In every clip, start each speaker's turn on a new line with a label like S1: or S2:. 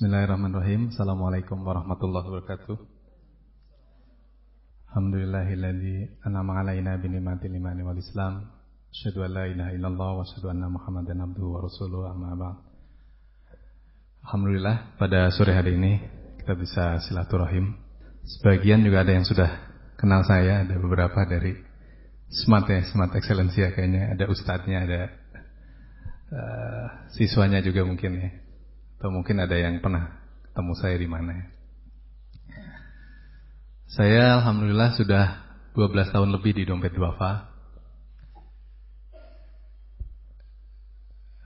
S1: Bismillahirrahmanirrahim. Assalamualaikum warahmatullahi wabarakatuh. Alhamdulillahilladzi an'ama 'alaina bi ni'matil imani wal islam. Asyhadu an la ilaha illallah wa asyhadu anna Muhammadan abduhu wa rasuluhu, amma ba'd. Alhamdulillah pada sore hari ini kita bisa silaturahim. Sebagian juga ada yang sudah kenal saya, ada beberapa dari Smart Excellencia kayaknya, ada ustadznya, ada siswanya juga mungkin ya. Atau mungkin ada yang pernah ketemu saya di mana ya. Saya alhamdulillah sudah 12 tahun lebih di Dompet Duafa.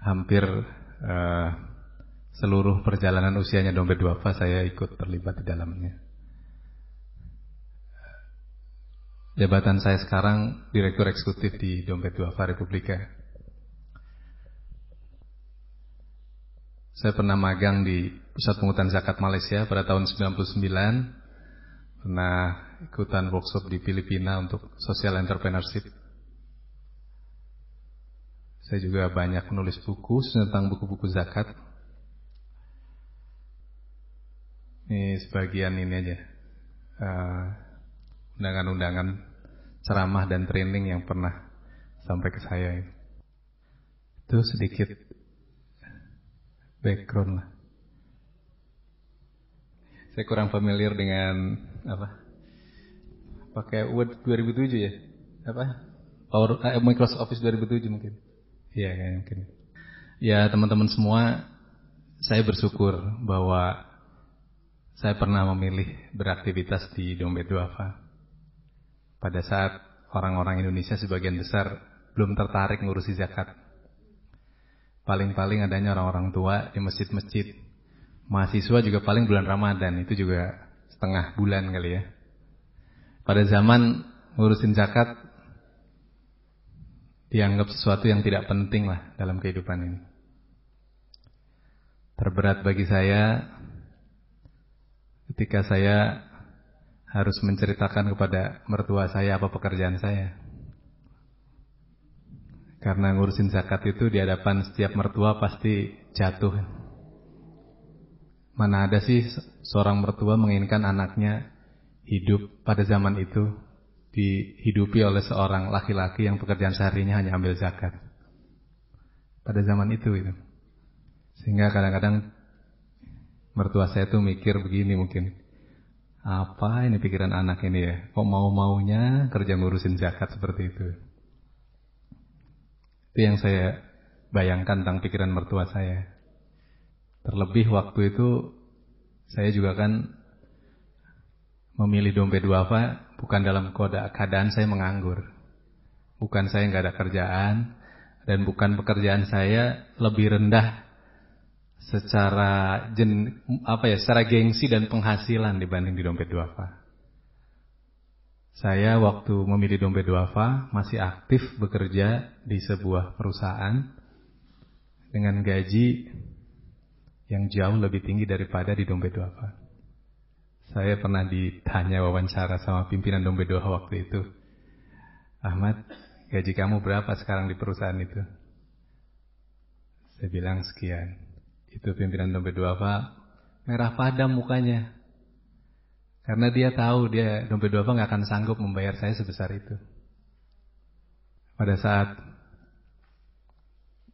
S1: Hampir seluruh perjalanan usianya Dompet Duafa saya ikut terlibat di dalamnya. Jabatan saya sekarang Direktur Eksekutif di Dompet Duafa Republika. Saya pernah magang di Pusat Pungutan Zakat Malaysia pada tahun 99. Pernah ikutan workshop di Filipina untuk social entrepreneurship. Saya juga banyak menulis buku tentang buku-buku zakat. Ini sebagian ini aja. Undangan-undangan ceramah dan training yang pernah sampai ke saya. Itu sedikit background lah. Saya kurang familiar dengan pakai Word 2007 ya? Microsoft Office 2007 mungkin. Iya kayaknya mungkin. Ya teman-teman semua, saya bersyukur bahwa saya pernah memilih beraktivitas di Dompet Duafa. Pada saat orang-orang Indonesia sebagian besar belum tertarik ngurusi zakat. Paling-paling adanya orang-orang tua di masjid-masjid. Mahasiswa juga paling bulan Ramadan, itu juga setengah bulan kali ya. Pada zaman ngurusin zakat dianggap sesuatu yang tidak penting lah dalam kehidupan ini. Terberat bagi saya ketika saya harus menceritakan kepada mertua saya apa pekerjaan saya. Karena ngurusin zakat itu di hadapan setiap mertua pasti jatuh. Mana ada sih seorang mertua menginginkan anaknya hidup pada zaman itu dihidupi oleh seorang laki-laki yang pekerjaan seharinya hanya ambil zakat. Pada zaman itu. Sehingga kadang-kadang mertua saya tuh mikir begini mungkin. Apa ini pikiran anak ini ya? Kok mau-maunya kerja ngurusin zakat seperti itu? Itu yang saya bayangkan tentang pikiran mertua saya. Terlebih waktu itu saya juga kan memilih Dompet Duafa bukan dalam keadaan saya menganggur. Bukan saya nggak ada kerjaan dan bukan pekerjaan saya lebih rendah secara secara gengsi dan penghasilan dibanding di Dompet Duafa. Saya waktu memilih Dompet Duafa masih aktif bekerja di sebuah perusahaan dengan gaji yang jauh lebih tinggi daripada di Dompet Duafa. Saya pernah ditanya wawancara sama pimpinan Dompet Duafa waktu itu. Ahmad, gaji kamu berapa sekarang di perusahaan itu? Saya bilang sekian. Itu pimpinan Dompet Duafa merah padam mukanya. Karena dia tahu Dompet Duafa nggak akan sanggup membayar saya sebesar itu. Pada saat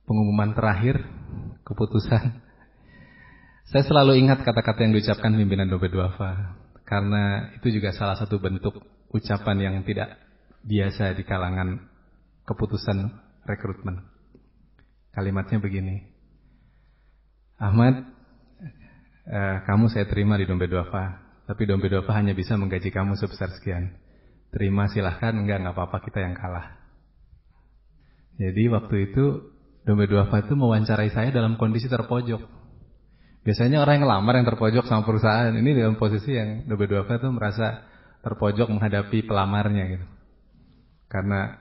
S1: pengumuman terakhir, keputusan, saya selalu ingat kata-kata yang diucapkan pimpinan Dompet Duafa. Karena itu juga salah satu bentuk ucapan yang tidak biasa di kalangan keputusan rekrutmen. Kalimatnya begini. Ahmad, kamu saya terima di Dompet Duafa. Tapi Dompet Duafa hanya bisa menggaji kamu sebesar sekian. Terima silahkan, enggak apa-apa, kita yang kalah. Jadi waktu itu Dompet Duafa itu mewawancarai saya dalam kondisi terpojok. Biasanya orang yang ngelamar yang terpojok sama perusahaan. Ini dalam posisi yang Dompet Duafa itu merasa terpojok menghadapi pelamarnya gitu. Karena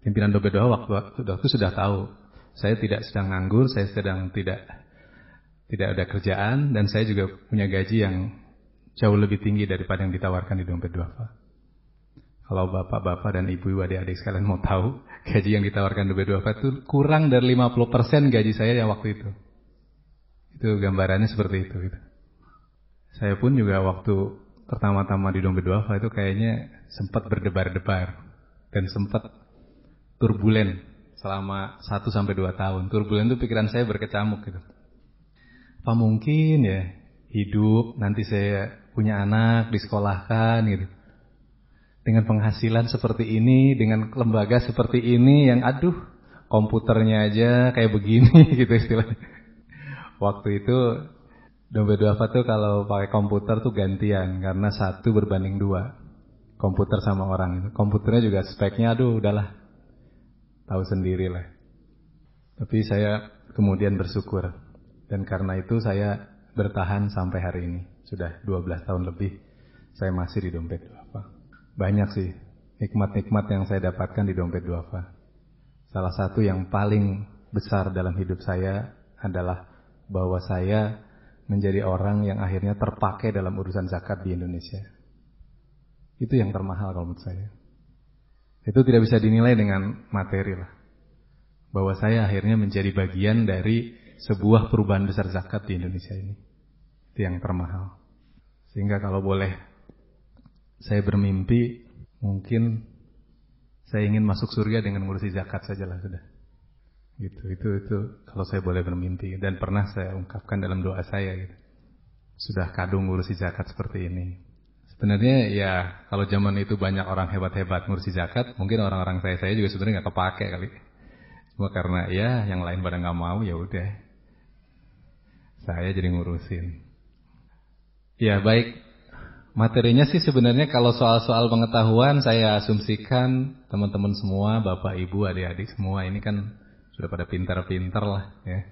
S1: pimpinan Dompet Duafa waktu itu sudah tahu saya tidak sedang nganggur, saya sedang tidak ada kerjaan, dan saya juga punya gaji yang jauh lebih tinggi daripada yang ditawarkan di Dompet Duafa. Kalau bapak-bapak dan ibu-ibu adik-adik sekalian mau tahu, gaji yang ditawarkan Dompet Duafa itu kurang dari 50% gaji saya yang waktu itu. Itu gambarannya seperti itu. Saya pun juga waktu pertama-tama di Dompet Duafa itu kayaknya sempat berdebar-debar dan sempat turbulen selama 1-2 tahun. Turbulen itu pikiran saya berkecamuk gitu. Apa mungkin ya hidup nanti saya punya anak, disekolahkan gitu. Dengan penghasilan seperti ini, dengan lembaga seperti ini yang aduh komputernya aja kayak begini gitu istilahnya. Waktu itu Dompet Duafa tuh kalau pakai komputer tuh gantian karena 1 berbanding 2 komputer sama orang itu. Komputernya juga speknya aduh udahlah tahu sendiri lah. Tapi saya kemudian bersyukur dan karena itu saya bertahan sampai hari ini. Sudah 12 tahun lebih saya masih di Dompet Duafa. Banyak sih nikmat-nikmat yang saya dapatkan di Dompet Duafa. Salah satu yang paling besar dalam hidup saya adalah bahwa saya menjadi orang yang akhirnya terpakai dalam urusan zakat di Indonesia. Itu yang termahal kalau menurut saya. Itu tidak bisa dinilai dengan materi lah. Bahwa saya akhirnya menjadi bagian dari sebuah perubahan besar zakat di Indonesia ini. Itu yang termahal. Sehingga kalau boleh saya bermimpi, mungkin saya ingin masuk surga dengan ngurusi zakat sajalah sudah. Gitu, itu kalau saya boleh bermimpi dan pernah saya ungkapkan dalam doa saya gitu. Sudah kadung ngurusi zakat seperti ini. Sebenarnya ya kalau zaman itu banyak orang hebat-hebat ngurusi zakat, mungkin orang-orang saya juga sebenarnya nggak kepake kali. Cuma karena ya yang lain pada nggak mau ya udah. Saya jadi ngurusin. Ya baik. Materinya sih sebenarnya kalau soal-soal pengetahuan saya asumsikan teman-teman semua, bapak, ibu, adik-adik semua ini kan sudah pada pintar-pintar lah ya.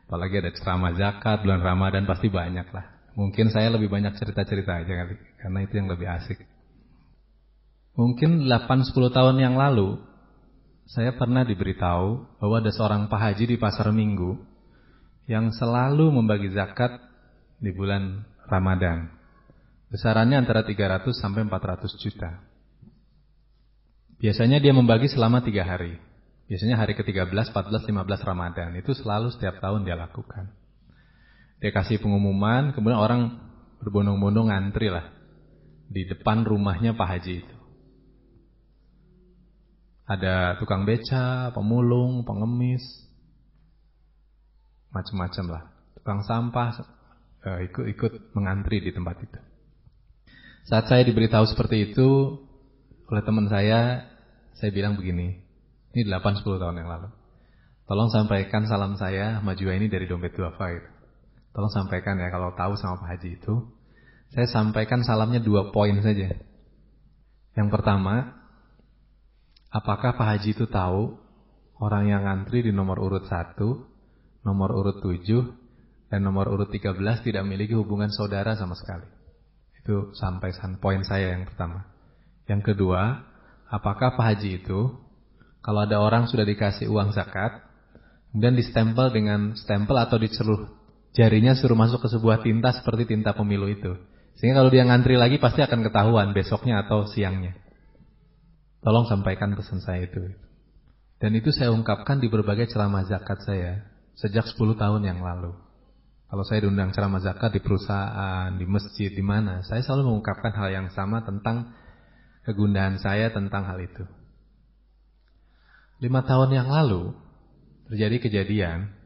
S1: Apalagi ada ceramah zakat, bulan Ramadan pasti banyak lah. Mungkin saya lebih banyak cerita-cerita aja kali, karena itu yang lebih asik. Mungkin 8-10 tahun yang lalu saya pernah diberitahu bahwa ada seorang Pak Haji di pasar Minggu yang selalu membagi zakat di bulan Ramadan. Besarannya antara 300 sampai 400 juta. Biasanya dia membagi selama 3 hari. Biasanya hari ke-13, 14, 15 Ramadan. Itu selalu setiap tahun dia lakukan. Dia kasih pengumuman, kemudian orang berbondong-bondong ngantri lah di depan rumahnya Pak Haji itu. Ada tukang beca, pemulung, pengemis, macam-macam lah. Tukang sampah ikut mengantri di tempat itu. Saat saya diberitahu seperti itu oleh teman saya bilang begini, ini 8-10 tahun yang lalu. Tolong sampaikan salam saya Ahmad Juwaini dari Dompet Duafa itu. Tolong sampaikan ya kalau tahu sama Pak Haji itu. Saya sampaikan salamnya 2 poin saja. Yang pertama, apakah Pak Haji itu tahu orang yang ngantri di nomor urut 1, nomor urut 7, dan nomor urut 13 tidak memiliki hubungan saudara sama sekali? Itu sampai poin saya yang pertama. Yang kedua, apakah Pak Haji itu kalau ada orang sudah dikasih uang zakat, kemudian distempel dengan stempel atau diceluh jarinya suruh masuk ke sebuah tinta seperti tinta pemilu itu. Sehingga kalau dia ngantri lagi pasti akan ketahuan besoknya atau siangnya. Tolong sampaikan pesan saya itu. Dan itu saya ungkapkan di berbagai ceramah zakat saya sejak 10 tahun yang lalu. Kalau saya diundang ceramah zakat di perusahaan, di masjid, di mana, saya selalu mengungkapkan hal yang sama tentang kegundahan saya tentang hal itu. 5 tahun yang lalu terjadi kejadian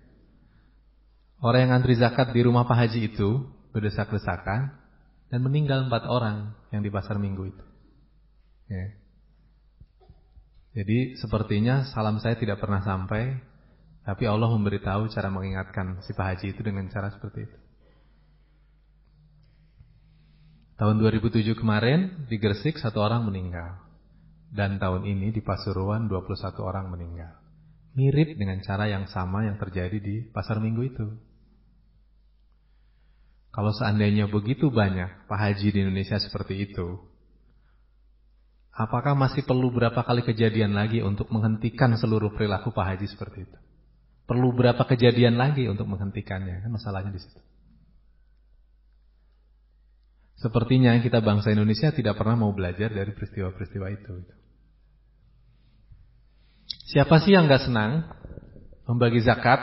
S1: orang yang antri zakat di rumah Pak Haji itu berdesak-desakan dan meninggal 4 orang yang di pasar Minggu itu. Ya. Jadi sepertinya salam saya tidak pernah sampai. Tapi Allah memberitahu cara mengingatkan si Pak Haji itu dengan cara seperti itu. Tahun 2007 kemarin di Gresik 1 orang meninggal. Dan tahun ini di Pasuruan 21 orang meninggal. Mirip dengan cara yang sama yang terjadi di pasar Minggu itu. Kalau seandainya begitu banyak Pak Haji di Indonesia seperti itu, apakah masih perlu berapa kali kejadian lagi untuk menghentikan seluruh perilaku Pak Haji seperti itu? Perlu berapa kejadian lagi untuk menghentikannya? Kan masalahnya di situ. Sepertinya kita bangsa Indonesia tidak pernah mau belajar dari peristiwa-peristiwa itu. Siapa sih yang gak senang membagi zakat?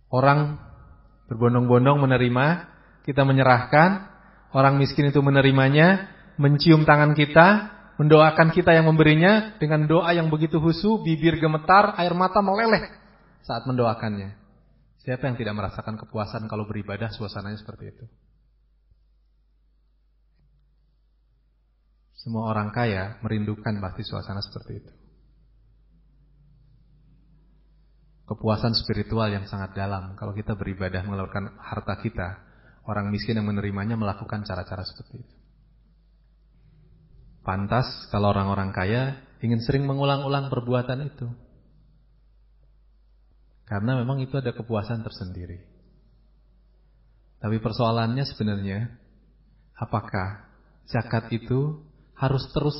S1: Orang berbondong-bondong menerima
S2: kita menyerahkan, orang miskin itu menerimanya, mencium tangan kita, mendoakan kita yang memberinya dengan doa yang begitu khusyuk, bibir gemetar, air mata meleleh saat mendoakannya. Siapa yang tidak merasakan kepuasan kalau beribadah suasananya seperti itu? Semua orang kaya merindukan pasti suasana seperti itu. Kepuasan spiritual yang sangat dalam kalau kita beribadah mengeluarkan harta kita. Orang miskin yang menerimanya melakukan cara-cara seperti itu. Pantas kalau orang-orang kaya ingin sering mengulang-ulang perbuatan itu. Karena memang itu ada kepuasan tersendiri. Tapi persoalannya sebenarnya, apakah zakat itu harus terus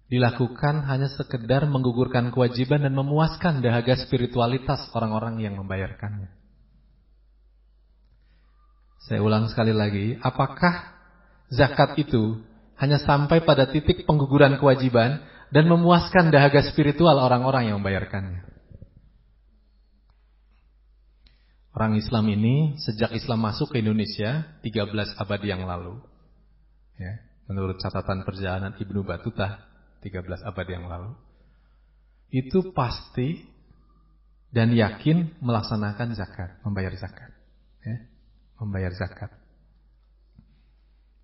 S2: dilakukan hanya sekedar menggugurkan kewajiban dan memuaskan dahaga spiritualitas orang-orang yang membayarkannya? Saya ulang sekali lagi, apakah zakat itu hanya sampai pada titik pengguguran kewajiban dan memuaskan dahaga spiritual orang-orang yang membayarkannya? Orang Islam ini sejak Islam masuk ke Indonesia 13 abad yang lalu, ya, menurut catatan perjalanan Ibnu Battuta 13 abad yang lalu, itu pasti dan yakin melaksanakan zakat, membayar zakat, ya, membayar zakat.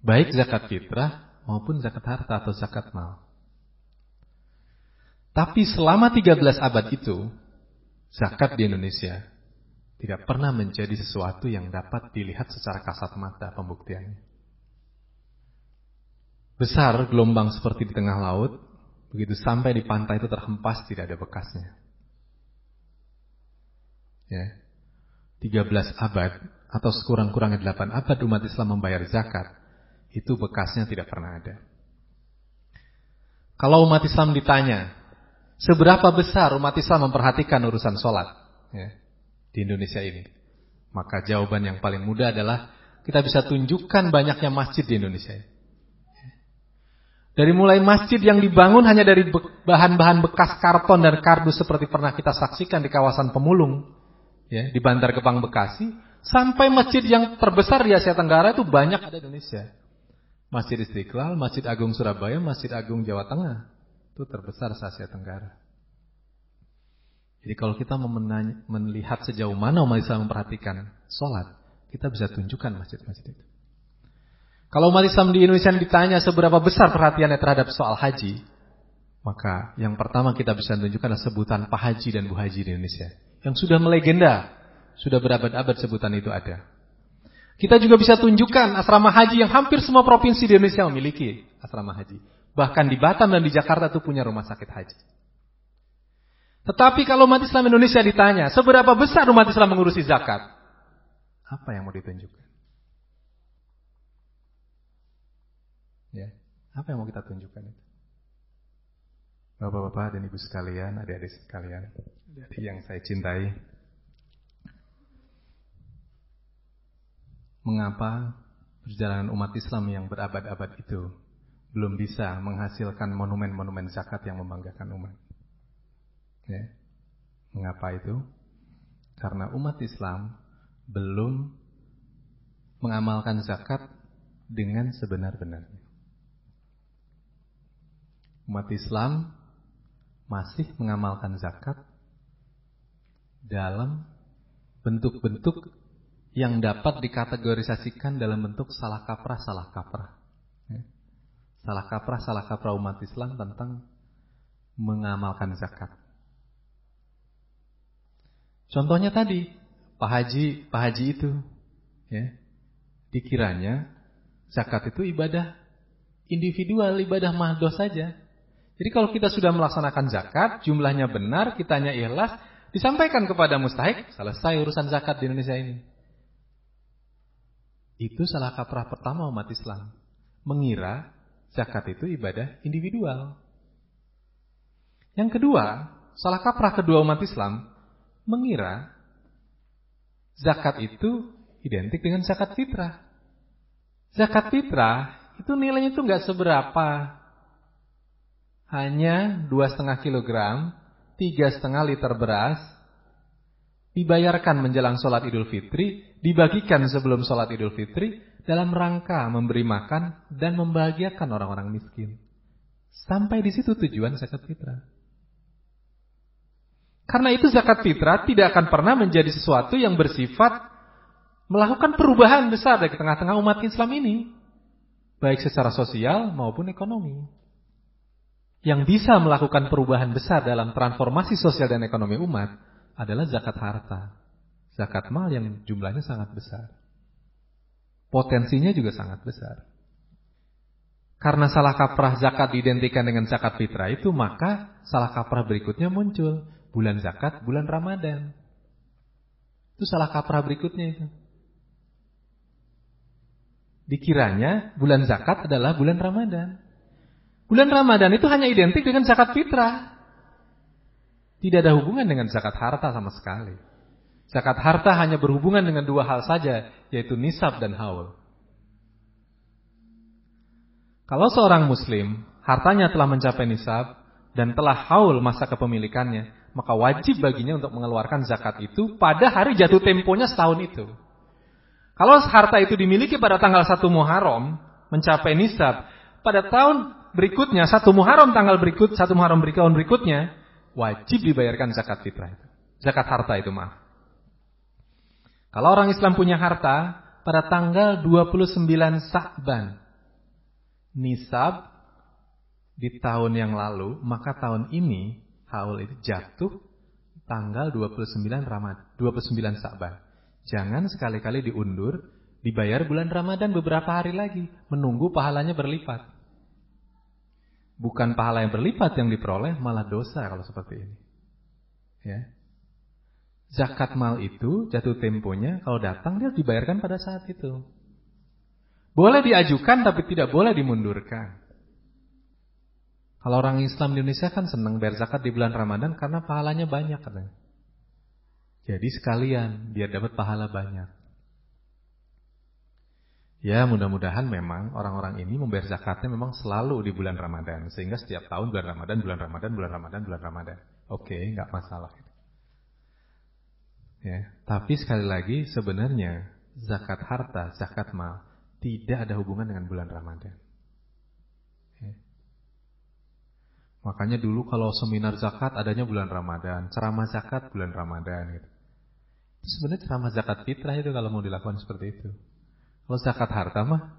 S2: Baik zakat fitrah maupun zakat harta atau zakat mal. Tapi selama 13 abad itu, zakat di Indonesia tidak pernah menjadi sesuatu yang dapat dilihat secara kasat mata pembuktiannya. Besar gelombang seperti di tengah laut, begitu sampai di pantai itu terhempas, tidak ada bekasnya. Ya. 13 abad atau sekurang-kurangnya 8 abad umat Islam membayar zakat, itu bekasnya tidak pernah ada. Kalau umat Islam ditanya, seberapa besar umat Islam memperhatikan urusan sholat, ya, di Indonesia ini, maka jawaban yang paling mudah adalah kita bisa tunjukkan banyaknya masjid di Indonesia ini. Dari mulai masjid yang dibangun hanya dari bahan-bahan bekas karton dan kardus seperti pernah kita saksikan di kawasan Pemulung, ya, di Bantar Gebang Bekasi, sampai masjid yang terbesar di Asia Tenggara itu banyak ada di Indonesia. Masjid Istiqlal, Masjid Agung Surabaya, Masjid Agung Jawa Tengah, itu terbesar di Asia Tenggara. Jadi kalau kita melihat sejauh mana umat Islam memperhatikan sholat, kita bisa tunjukkan masjid-masjid itu. Kalau umat Islam di Indonesia ditanya seberapa besar perhatiannya terhadap soal haji, maka yang pertama kita bisa tunjukkan adalah sebutan Pak Haji dan Bu Haji di Indonesia, yang sudah melegenda, sudah berabad-abad sebutan itu ada. Kita juga bisa tunjukkan asrama haji yang hampir semua provinsi di Indonesia memiliki asrama haji. Bahkan di Batam dan di Jakarta itu punya rumah sakit haji. Tetapi kalau umat Islam Indonesia ditanya, seberapa besar umat Islam mengurusi zakat? Apa yang mau ditunjukkan? Ya, apa yang mau kita tunjukkan itu? Bapak-bapak dan ibu sekalian, adik-adik sekalian, adik yang saya cintai, mengapa perjalanan umat Islam yang berabad-abad itu belum bisa menghasilkan monumen-monumen zakat yang membanggakan umat? Ya. Mengapa itu? Karena umat Islam belum mengamalkan zakat dengan sebenar-benarnya. Umat Islam masih mengamalkan zakat dalam bentuk-bentuk yang dapat dikategorisasikan dalam bentuk salah kaprah. Ya. Salah kaprah umat Islam tentang mengamalkan zakat. Contohnya tadi, Pak Haji itu, ya, dikiranya zakat itu ibadah individual, ibadah mahdoh saja. Jadi kalau kita sudah melaksanakan zakat, jumlahnya benar, kitanya ikhlas, disampaikan kepada mustahik, selesai urusan zakat di Indonesia ini. Itu salah kaprah pertama umat Islam, mengira zakat itu ibadah individual. Yang kedua, salah kaprah kedua umat Islam, mengira zakat itu identik dengan zakat fitrah. Zakat fitrah itu nilainya itu nggak seberapa, hanya 2,5 kilogram, 3,5 liter beras, dibayarkan menjelang sholat Idul Fitri, dibagikan sebelum sholat Idul Fitri, dalam rangka memberi makan dan membahagiakan orang-orang miskin. Sampai di situ tujuan zakat fitrah. Karena itu zakat fitrah tidak akan pernah menjadi sesuatu yang bersifat melakukan perubahan besar di tengah-tengah umat Islam ini, baik secara sosial maupun ekonomi. Yang bisa melakukan perubahan besar dalam transformasi sosial dan ekonomi umat adalah zakat harta, zakat mal yang jumlahnya sangat besar. Potensinya juga sangat besar. Karena salah kaprah zakat diidentikan dengan zakat fitrah itu, maka salah kaprah berikutnya muncul. Bulan zakat, bulan Ramadan. Itu salah kaprah berikutnya itu. Dikiranya bulan zakat adalah bulan Ramadan. Bulan Ramadan itu hanya identik dengan zakat fitrah. Tidak ada hubungan dengan zakat harta sama sekali. Zakat harta hanya berhubungan dengan dua hal saja, yaitu nisab dan haul. Kalau seorang muslim, hartanya telah mencapai nisab dan telah haul masa kepemilikannya, maka wajib baginya untuk mengeluarkan zakat itu pada hari jatuh temponya setahun itu. Kalau harta itu dimiliki pada tanggal 1 Muharram, mencapai nisab, pada tahun berikutnya, 1 Muharram tahun berikutnya, wajib dibayarkan zakat fitrah itu. Zakat harta itu, maaf. Kalau orang Islam punya harta, pada tanggal 29 Sa'ban, nisab di tahun yang lalu, maka tahun ini, haul itu jatuh tanggal 29 Sa'ban. Jangan sekali-kali diundur, dibayar bulan Ramadan beberapa hari lagi, menunggu pahalanya berlipat. Bukan pahala yang berlipat yang diperoleh, malah dosa kalau seperti ini. Ya. Zakat mal itu jatuh temponya, kalau datang dia dibayarkan pada saat itu. Boleh diajukan tapi tidak boleh dimundurkan. Kalau orang Islam di Indonesia kan senang bayar zakat di bulan Ramadan karena pahalanya banyak katanya. Jadi sekalian biar dapat pahala banyak. Ya mudah-mudahan memang orang-orang ini membayar zakatnya memang selalu di bulan Ramadan. Sehingga setiap tahun bulan Ramadan. Oke, nggak masalah. Ya, tapi sekali lagi sebenarnya zakat harta, zakat mal tidak ada hubungan dengan bulan Ramadan. Ya. Makanya dulu kalau seminar zakat adanya bulan Ramadan, ceramah zakat bulan Ramadan gitu. Itu sebenarnya ceramah zakat fitrah itu kalau mau dilakukan seperti itu. Kalau zakat harta mah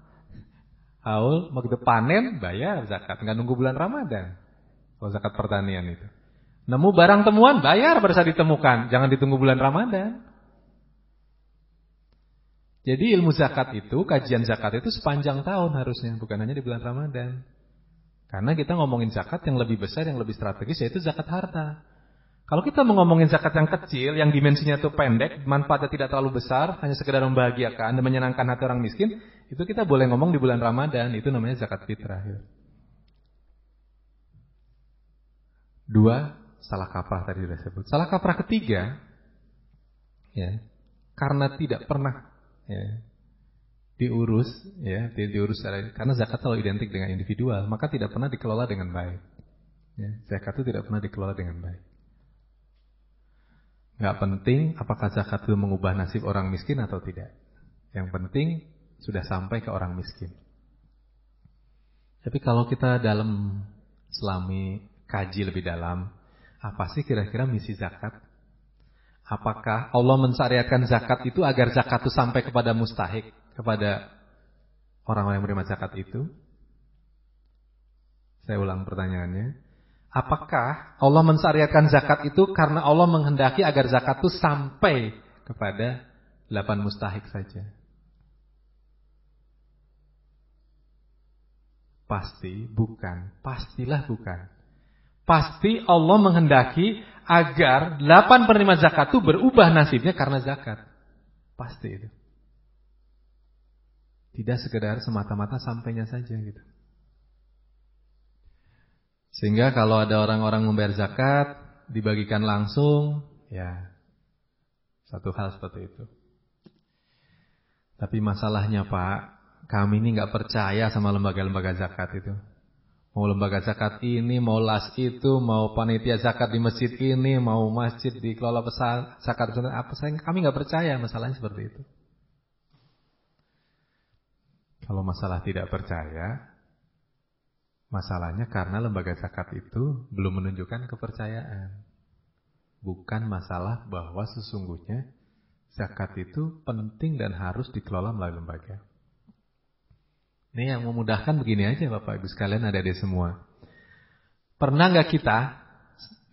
S2: haul begitu panen bayar zakat, nggak nunggu bulan Ramadan. Kalau zakat pertanian itu. Nemu barang temuan bayar pada saat ditemukan, jangan ditunggu bulan Ramadan. Jadi ilmu zakat itu, kajian zakat itu sepanjang tahun harusnya, bukan hanya di bulan Ramadan. Karena kita ngomongin zakat yang lebih besar, yang lebih strategis, yaitu zakat harta. Kalau kita mau ngomongin zakat yang kecil, yang dimensinya itu pendek, manfaatnya tidak terlalu besar, hanya sekedar membahagiakan dan menyenangkan hati orang miskin, itu kita boleh ngomong di bulan Ramadan, itu namanya zakat fitrah. Dua, salah kaprah tadi sudah sebut. Salah kaprah ketiga, ya, karena tidak pernah diurus karena zakat selalu identik dengan individual, maka tidak pernah dikelola dengan baik. Ya, zakat itu tidak pernah dikelola dengan baik. Gak penting apakah zakat itu mengubah nasib orang miskin atau tidak. Yang penting sudah sampai ke orang miskin. Tapi kalau kita dalam selami kaji lebih dalam, apa sih kira-kira misi zakat? Apakah Allah mensyariatkan zakat itu agar zakat itu sampai kepada mustahik, kepada orang-orang yang menerima zakat itu? Saya ulang pertanyaannya. Apakah Allah mensyariatkan zakat itu karena Allah menghendaki agar zakat itu sampai kepada 8 mustahik saja? Pasti bukan. Pastilah bukan. Pasti Allah menghendaki agar 8 penerima zakat itu berubah nasibnya karena zakat. Pasti itu. Tidak sekedar semata-mata sampainya saja gitu. Sehingga kalau ada orang-orang membayar zakat, dibagikan langsung, ya satu hal seperti itu. Tapi masalahnya Pak, kami ini nggak percaya sama lembaga-lembaga zakat itu. Mau lembaga zakat ini, mau las itu, mau panitia zakat di masjid ini, mau masjid dikelola zakat apa saya, kami nggak percaya masalahnya seperti itu. Kalau masalah tidak percaya, masalahnya karena lembaga zakat itu belum menunjukkan kepercayaan. Bukan masalah bahwa sesungguhnya zakat itu penting dan harus dikelola melalui lembaga. Ini yang memudahkan begini aja Bapak Ibu sekalian, adik-adik semua. Pernah nggak kita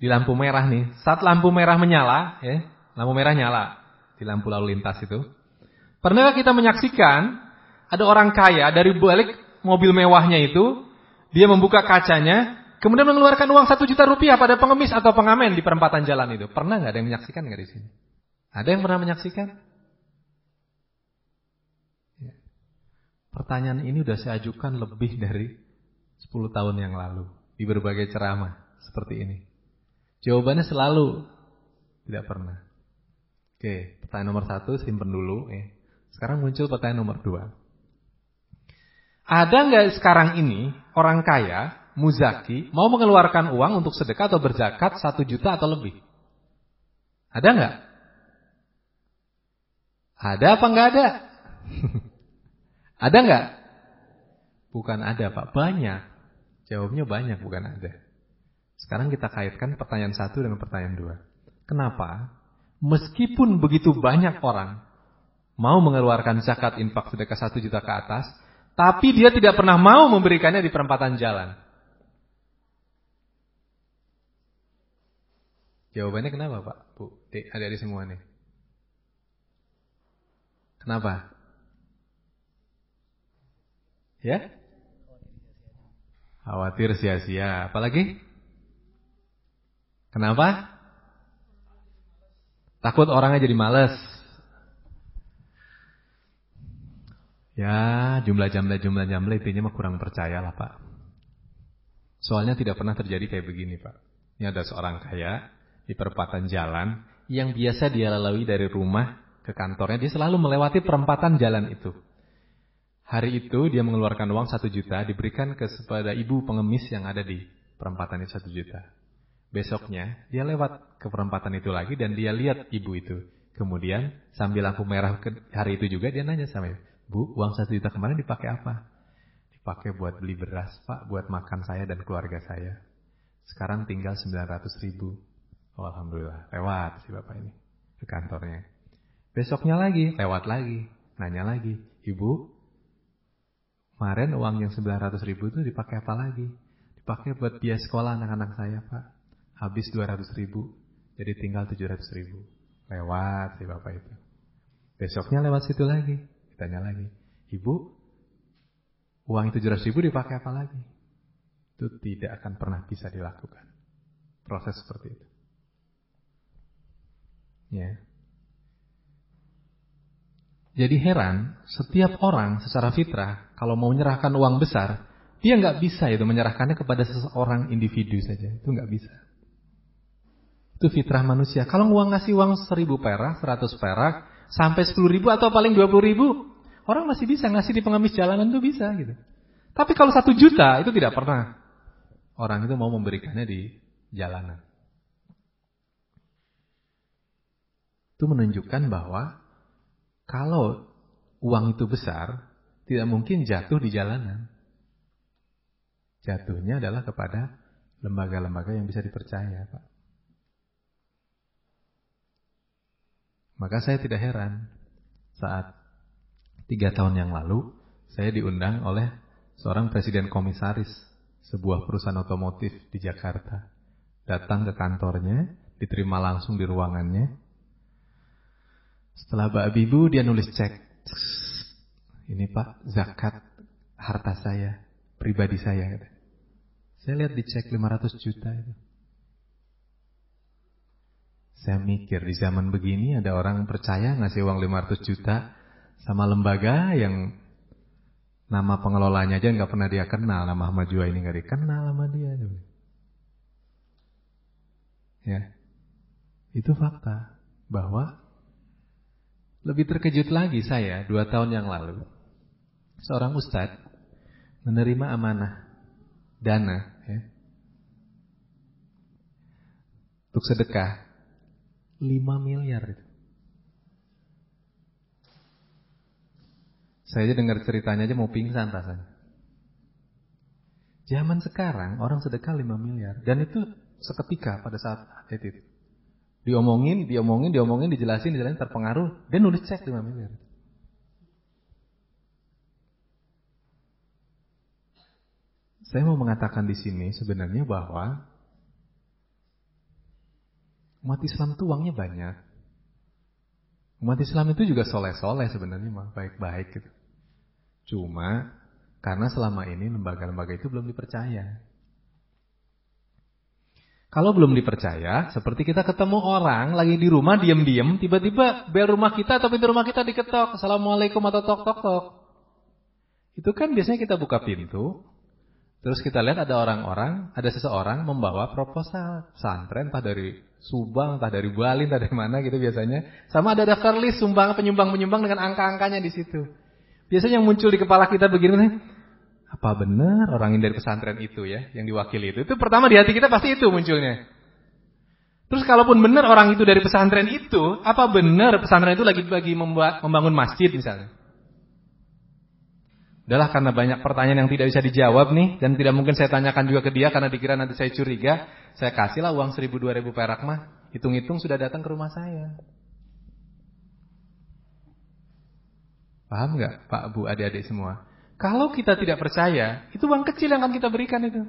S2: di lampu merah nih, saat lampu merah menyala, ya, lampu merah nyala di lampu lalu lintas itu. Pernah nggak kita menyaksikan ada orang kaya dari balik mobil mewahnya itu, dia membuka kacanya, kemudian mengeluarkan uang 1 juta rupiah pada pengemis atau pengamen di perempatan jalan itu. Pernah nggak ada yang menyaksikan nggak di sini? Ada yang pernah menyaksikan? Pertanyaan ini sudah saya ajukan lebih dari 10 tahun yang lalu di berbagai ceramah seperti ini. Jawabannya selalu tidak pernah. Oke, pertanyaan nomor 1 simpen dulu. Sekarang muncul pertanyaan nomor 2. Ada nggak sekarang ini orang kaya, muzaki, mau mengeluarkan uang untuk sedekah atau berzakat 1 juta atau lebih? Ada nggak? Ada apa nggak ada? Ada nggak? Bukan ada Pak, banyak. Jawabnya banyak, bukan ada. Sekarang kita kaitkan pertanyaan 1 dengan pertanyaan 2. Kenapa? Meskipun begitu banyak orang mau mengeluarkan zakat infak sedekah 1 juta ke atas, tapi dia tidak pernah mau memberikannya di perempatan jalan. Jawabannya kenapa Pak, Bu, Dek, adik-adik semua nih? Kenapa? Ya? Khawatir sia-sia. Apalagi? Kenapa? Takut orangnya jadi malas. Ya, jumlah jamle intinya mah kurang percaya lah Pak. Soalnya tidak pernah terjadi kayak begini Pak. Ini ada seorang kaya di perempatan jalan yang biasa dia lalui dari rumah ke kantornya. Dia selalu melewati perempatan jalan itu. Hari itu dia mengeluarkan uang 1 juta diberikan kepada ibu pengemis yang ada di perempatan itu 1 juta. Besoknya dia lewat ke perempatan itu lagi dan dia lihat ibu itu. Kemudian sambil lampu merah hari itu juga dia nanya sama ibu, Bu, uang 1 juta kemarin dipakai apa? Dipakai buat beli beras Pak, buat makan saya dan keluarga saya. Sekarang tinggal 900.000. Oh, alhamdulillah, lewat si bapak ini ke kantornya. Besoknya lagi, lewat lagi, nanya lagi, Ibu, kemarin uang yang 900.000 itu dipakai apa lagi? Dipakai buat biaya sekolah anak-anak saya Pak. Habis 200.000, jadi tinggal 700.000. Lewat si bapak itu. Besoknya lewat situ lagi, ditanya lagi, Ibu, uang 700.000 dipakai apa lagi? Itu tidak akan pernah bisa dilakukan. Proses seperti itu. Ya. Jadi heran, setiap orang secara fitrah kalau mau menyerahkan uang besar, dia nggak bisa itu menyerahkannya kepada seseorang individu saja, itu nggak bisa. Itu fitrah manusia. Kalau ngasih uang 1.000 perak, 100 perak, sampai 10.000 atau paling 20.000, orang masih bisa ngasih di pengemis jalanan itu bisa gitu. Tapi kalau 1 juta itu tidak pernah orang itu mau memberikannya di jalanan. Itu menunjukkan bahwa kalau uang itu besar, tidak mungkin jatuh di jalanan. Jatuhnya adalah kepada lembaga-lembaga yang bisa dipercaya, Pak. Maka saya tidak heran saat 3 tahun yang lalu saya diundang oleh seorang presiden komisaris sebuah perusahaan otomotif di Jakarta. Datang ke kantornya, diterima langsung di ruangannya. Setelah Mbak Bibu dia nulis cek. Ini Pak, zakat harta saya, pribadi saya. Saya lihat di cek 500 juta itu. Saya mikir di zaman begini ada orang percaya ngasih uang 500 juta sama lembaga yang nama pengelolanya aja nggak pernah dia kenal, nama Ahmad Jua ini nggak dikenal sama dia. Ya, itu fakta bahwa lebih terkejut lagi saya 2 tahun yang lalu. Seorang ustadz menerima amanah dana ya, untuk sedekah 5 miliar itu. Saya aja dengar ceritanya aja mau pingsan rasanya. Zaman sekarang orang sedekah 5 miliar dan itu seketika pada saat itu. Diomongin, dijelasin terpengaruh, dia nulis cek 5 miliar. Saya mau mengatakan di sini sebenarnya bahwa umat Islam itu uangnya banyak. Umat Islam itu juga soleh-soleh sebenarnya, baik-baik gitu. Cuma karena selama ini lembaga-lembaga itu belum dipercaya. Kalau belum dipercaya, seperti kita ketemu orang lagi di rumah diam-diam, tiba-tiba bel rumah kita atau pintu rumah kita diketok, Assalamualaikum atau tok-tok-tok. Itu kan biasanya kita buka pintu, terus kita lihat ada seseorang membawa proposal pesantren, entah dari Subang, entah dari Bali, entah dari mana gitu biasanya. Sama ada daftar list penyumbang dengan angka-angkanya di situ. Biasanya yang muncul di kepala kita begini, apa benar orang ini dari pesantren itu ya, yang diwakili itu? Itu pertama di hati kita pasti itu munculnya. Terus kalaupun benar orang itu dari pesantren itu, apa benar pesantren itu lagi membangun masjid misalnya? Udahlah, karena banyak pertanyaan yang tidak bisa dijawab nih, dan tidak mungkin saya tanyakan juga ke dia karena dikira nanti saya curiga, saya kasihlah uang 1.000-2.000 perak mah, hitung-hitung sudah datang ke rumah saya. Paham nggak Pak, Bu, adik-adik semua? Kalau kita tidak percaya, itu uang kecil yang akan kita berikan itu.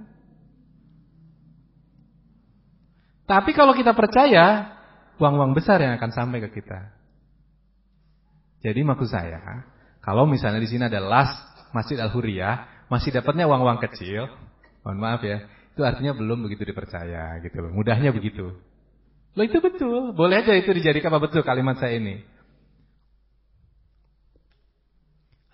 S2: Tapi kalau kita percaya, uang-uang besar yang akan sampai ke kita. Jadi maksud saya, kalau misalnya di sini ada las Masjid Al-Huriyah, masih dapatnya uang-uang kecil, mohon maaf ya, itu artinya belum begitu dipercaya gitu loh. Mudahnya begitu. Loh itu betul, boleh aja itu dijadikan apa betul kalimat saya ini.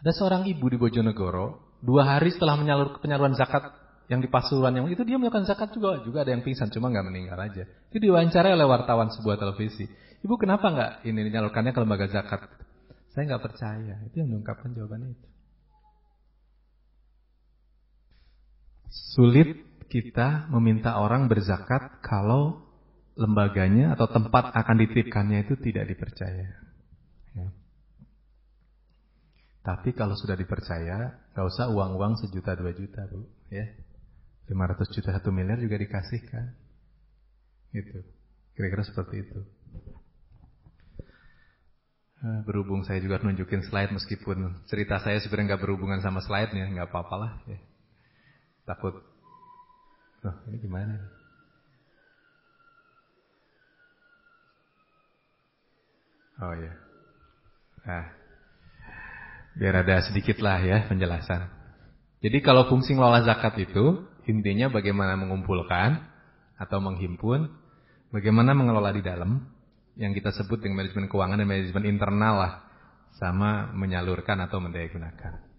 S2: Ada seorang ibu di Bojonegoro, 2 hari setelah penyaluran zakat yang di Pasuruan yang itu dia melakukan zakat juga ada yang pingsan, cuma nggak meninggal aja. Itu diwawancarai oleh wartawan sebuah televisi. Ibu kenapa nggak ini menyalurkannya ke lembaga zakat? Saya nggak percaya. Itu yang mengungkapkan jawabannya itu. Sulit kita meminta orang berzakat kalau lembaganya atau tempat akan dititipkannya itu tidak dipercaya. Ya. Tapi kalau sudah dipercaya, gak usah uang-uang 1 juta 2 juta, Bu, ya. 500 juta 1 miliar juga dikasihkan. Gitu. Kira-kira seperti itu. Berhubung saya juga nunjukin slide meskipun cerita saya sebenarnya gak berhubungan sama slide-nya, gak apa-apalah, ya. Takut. Loh, ini gimana? Oh ya. Nah, biar ada sedikit lah ya penjelasan. Jadi kalau fungsi ngelola zakat itu intinya bagaimana mengumpulkan atau menghimpun, bagaimana mengelola di dalam yang kita sebut dengan manajemen keuangan dan manajemen internal lah, sama menyalurkan atau mendayagunakan.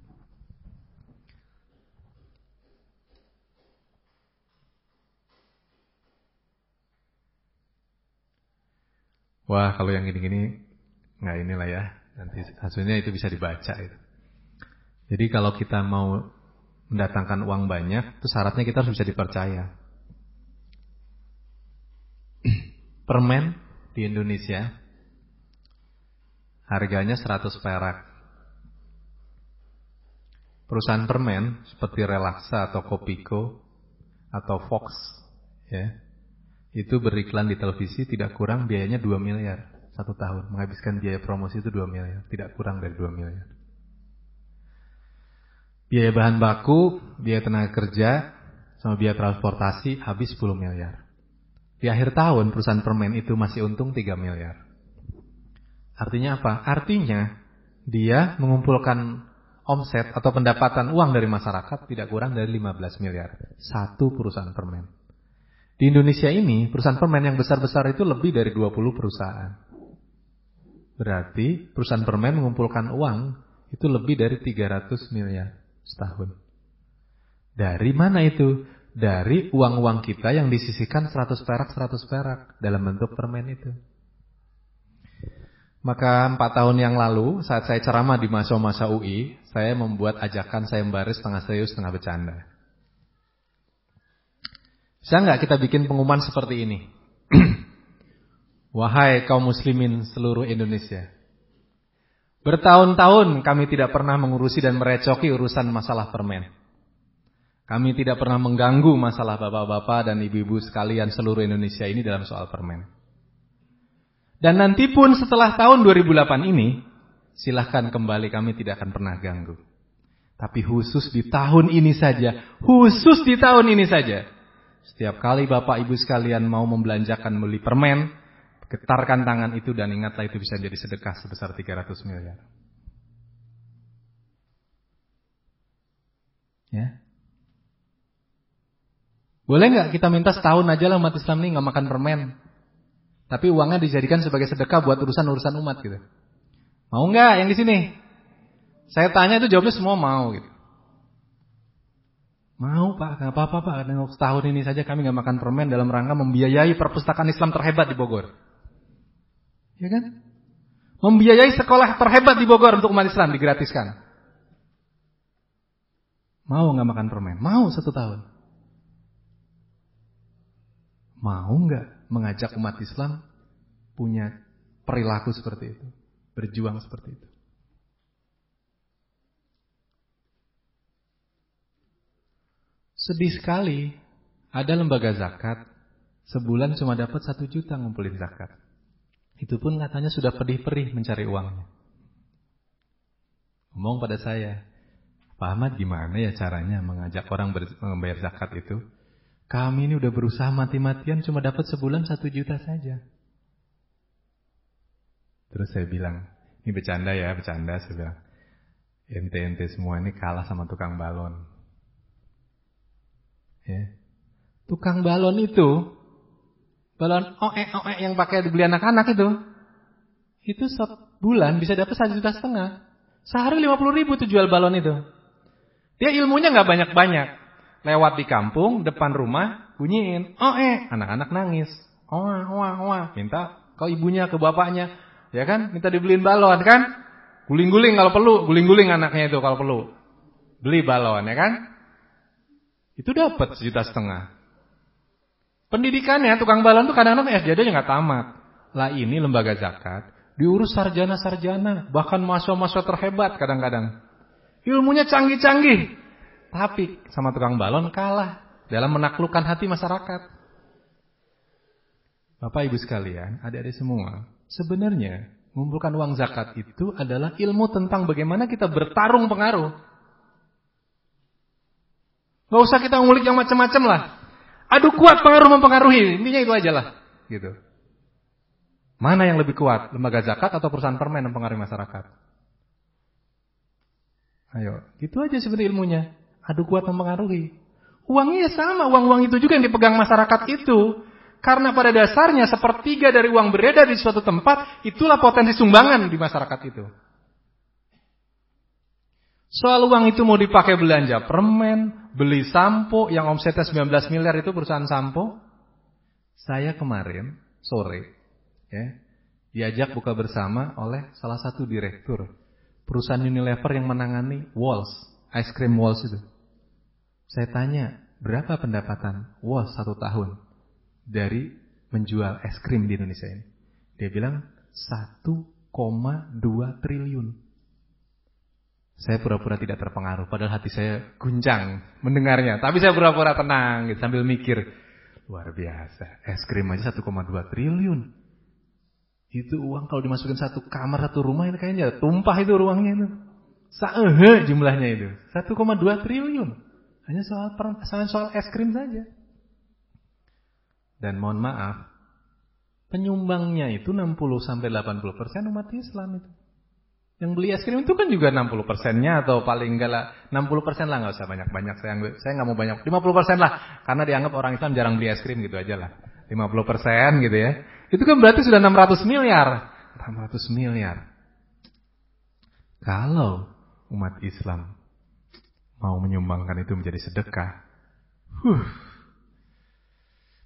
S2: Wah, kalau yang gini-gini nggak inilah ya. Nanti hasilnya itu bisa dibaca itu. Jadi kalau kita mau mendatangkan uang banyak, itu syaratnya kita harus bisa dipercaya. Permen di Indonesia harganya 100 perak. Perusahaan permen seperti Relaxa atau Kopiko atau Fox ya, itu beriklan di televisi tidak kurang biayanya 2 miliar 1 tahun. Menghabiskan biaya promosi itu 2 miliar, tidak kurang dari 2 miliar. Biaya bahan baku, biaya tenaga kerja, sama biaya transportasi habis 10 miliar. Di akhir tahun perusahaan permen itu masih untung 3 miliar. Artinya apa? Artinya dia mengumpulkan omset atau pendapatan uang dari masyarakat tidak kurang dari 15 miliar. Satu perusahaan permen. Di Indonesia ini perusahaan permen yang besar-besar itu lebih dari 20 perusahaan. Berarti perusahaan permen mengumpulkan uang itu lebih dari 300 miliar setahun. Dari mana itu? Dari uang-uang kita yang disisihkan 100 perak dalam bentuk permen itu. Maka 4 tahun yang lalu saat saya ceramah di masa UI, saya membuat ajakan sayembara setengah serius setengah bercanda. Bisa nggak kita bikin pengumuman seperti ini? Wahai kaum muslimin seluruh Indonesia, bertahun-tahun kami tidak pernah mengurusi dan merecoki urusan masalah permen. Kami tidak pernah mengganggu masalah bapak-bapak dan ibu-ibu sekalian seluruh Indonesia ini dalam soal permen. Dan nanti pun setelah tahun 2008 ini, silahkan kembali, kami tidak akan pernah ganggu. Tapi khusus di tahun ini saja, setiap kali bapak ibu sekalian mau membelanjakan beli permen, getarkan tangan itu dan ingatlah itu bisa jadi sedekah sebesar 300 miliar. Ya. Boleh nggak kita minta setahun aja lah umat Islam ini nggak makan permen, tapi uangnya dijadikan sebagai sedekah buat urusan umat gitu. Mau nggak yang di sini? Saya tanya itu jawabnya semua mau gitu. Mau Pak, nggak apa-apa Pak. Setahun ini saja kami nggak makan permen dalam rangka membiayai perpustakaan Islam terhebat di Bogor. Ya kan? Membiayai sekolah terhebat di Bogor untuk umat Islam digratiskan. Mau nggak makan permen? Mau 1 tahun. Mau nggak mengajak umat Islam punya perilaku seperti itu, berjuang seperti itu? Sedih sekali, ada lembaga zakat sebulan cuma dapat 1 juta ngumpulin zakat. Itu pun katanya sudah perih-perih mencari uangnya. Ngomong pada saya, Pak Ahmad gimana ya caranya mengajak orang membayar zakat itu? Kami ini udah berusaha mati-matian cuma dapat sebulan 1 juta saja. Terus saya bilang, ini bercanda ya, bercanda. Saya bilang, ente-ente semua ini kalah sama tukang balon. Ya. Tukang balon itu, balon oe yang pakai dibeli anak-anak itu sebulan bisa dapat 1,5 juta. Sehari 50.000 tuh jual balon itu. Dia ilmunya nggak banyak-banyak. Lewat di kampung, depan rumah, bunyiin, anak-anak nangis. Minta ke ibunya, ke bapaknya. Ya kan, minta dibeliin balon kan. Guling-guling kalau perlu, guling-guling anaknya itu kalau perlu. Beli balon ya kan. Itu dapat 1,5 juta. Pendidikannya tukang balon tuh kadang-kadang SD aja nggak tamat. Lah ini lembaga zakat diurus sarjana-sarjana, bahkan mahasiswa-mahasiswa terhebat kadang-kadang. Ilmunya canggih-canggih, tapi sama tukang balon kalah dalam menaklukkan hati masyarakat. Bapak Ibu sekalian, adik-adik semua, sebenarnya mengumpulkan uang zakat itu adalah ilmu tentang bagaimana kita bertarung pengaruh. Gak usah kita ngulik yang macam-macam lah. Adu kuat pengaruh mempengaruhi, intinya itu aja lah. Gitu. Mana yang lebih kuat, lembaga zakat atau perusahaan permen mempengaruhi masyarakat? Ayo, gitu aja sebenarnya ilmunya. Adu kuat mempengaruhi. Uangnya sama, uang-uang itu juga yang dipegang masyarakat itu. Karena pada dasarnya 1/3 dari uang beredar di suatu tempat, itulah potensi sumbangan di masyarakat itu. Soal uang itu mau dipakai belanja permen, beli sampo yang omsetnya 19 miliar itu perusahaan sampo. Saya kemarin sore diajak buka bersama oleh salah satu direktur perusahaan Unilever yang menangani Walls, ice cream Walls itu. Saya tanya, berapa pendapatan Walls 1 tahun dari menjual es krim di Indonesia ini? Dia bilang 1,2 triliun. Saya pura-pura tidak terpengaruh, padahal hati saya guncang mendengarnya. Tapi saya pura-pura tenang gitu, sambil mikir, luar biasa, es krim aja 1,2 triliun. Itu uang kalau dimasukin satu kamar, satu rumah, ini kayaknya tumpah itu ruangnya itu. Jumlahnya itu 1,2 triliun. Hanya soal es krim saja. Dan mohon maaf, penyumbangnya itu 60-80% umat Islam itu. Yang beli es krim itu kan juga 60%-nya atau paling enggak lah 60% lah, nggak usah banyak-banyak. Saya nggak mau banyak, 50% lah, karena dianggap orang Islam jarang beli es krim gitu aja lah. 50% gitu ya. Itu kan berarti sudah 600 miliar. 600 miliar. Kalau umat Islam mau menyumbangkan itu menjadi sedekah,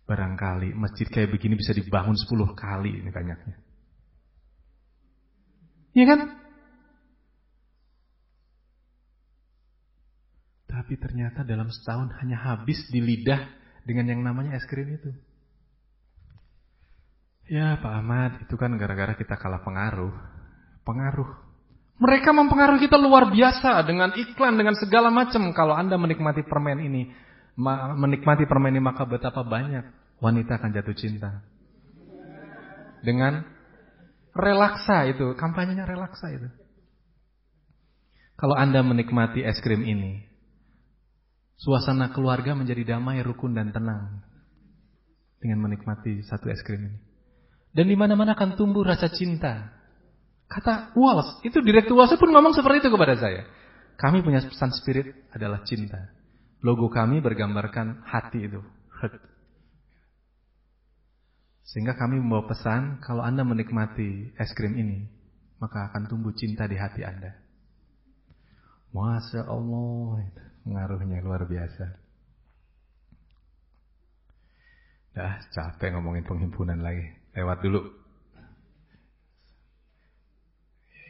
S2: barangkali masjid kayak begini bisa dibangun 10 kali ini banyaknya. Iya kan? Tapi ternyata dalam setahun hanya habis di lidah dengan yang namanya es krim itu. Ya Pak Ahmad, itu kan gara-gara kita kalah pengaruh. Mereka mempengaruhi kita luar biasa dengan iklan, dengan segala macam. Kalau Anda menikmati permen ini, maka betapa banyak wanita akan jatuh cinta. Dengan relaksa itu, kampanyenya relaksa itu. Kalau Anda menikmati es krim ini, suasana keluarga menjadi damai, rukun dan tenang dengan menikmati satu es krim ini. Dan di mana-mana akan tumbuh rasa cinta. Kata Walsh, itu Direktur Walsh pun ngomong seperti itu kepada saya. Kami punya pesan spirit adalah cinta. Logo kami bergambarkan hati itu. Sehingga kami membawa pesan, kalau Anda menikmati es krim ini, maka akan tumbuh cinta di hati Anda. Masya Allah, pengaruhnya luar biasa. Dah capek ngomongin penghimpunan lagi. Lewat dulu.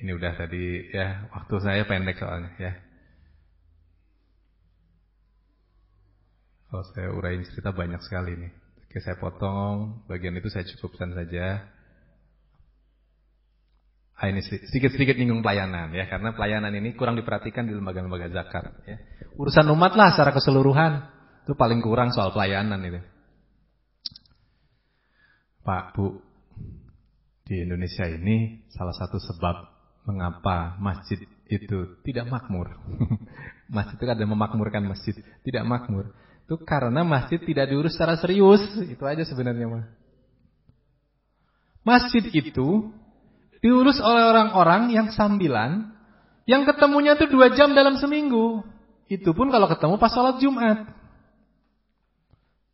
S2: Ini udah tadi ya, waktu saya pendek soalnya ya. Kalau saya uraiin cerita banyak sekali nih. Oke, saya potong, bagian itu saya cukupkan saja. Ini sedikit-sedikit nyinggung pelayanan ya, karena pelayanan ini kurang diperhatikan di lembaga-lembaga zakat ya. Urusan umat lah secara keseluruhan, itu paling kurang soal pelayanan itu. Pak, Bu, di Indonesia ini salah satu sebab mengapa masjid itu tidak makmur. Masjid itu ada memakmurkan masjid, tidak makmur. Itu karena masjid tidak diurus secara serius. Itu aja sebenarnya mah. Masjid itu diurus oleh orang-orang yang sambilan, yang ketemunya itu 2 jam dalam seminggu. Itu pun kalau ketemu pas sholat Jumat.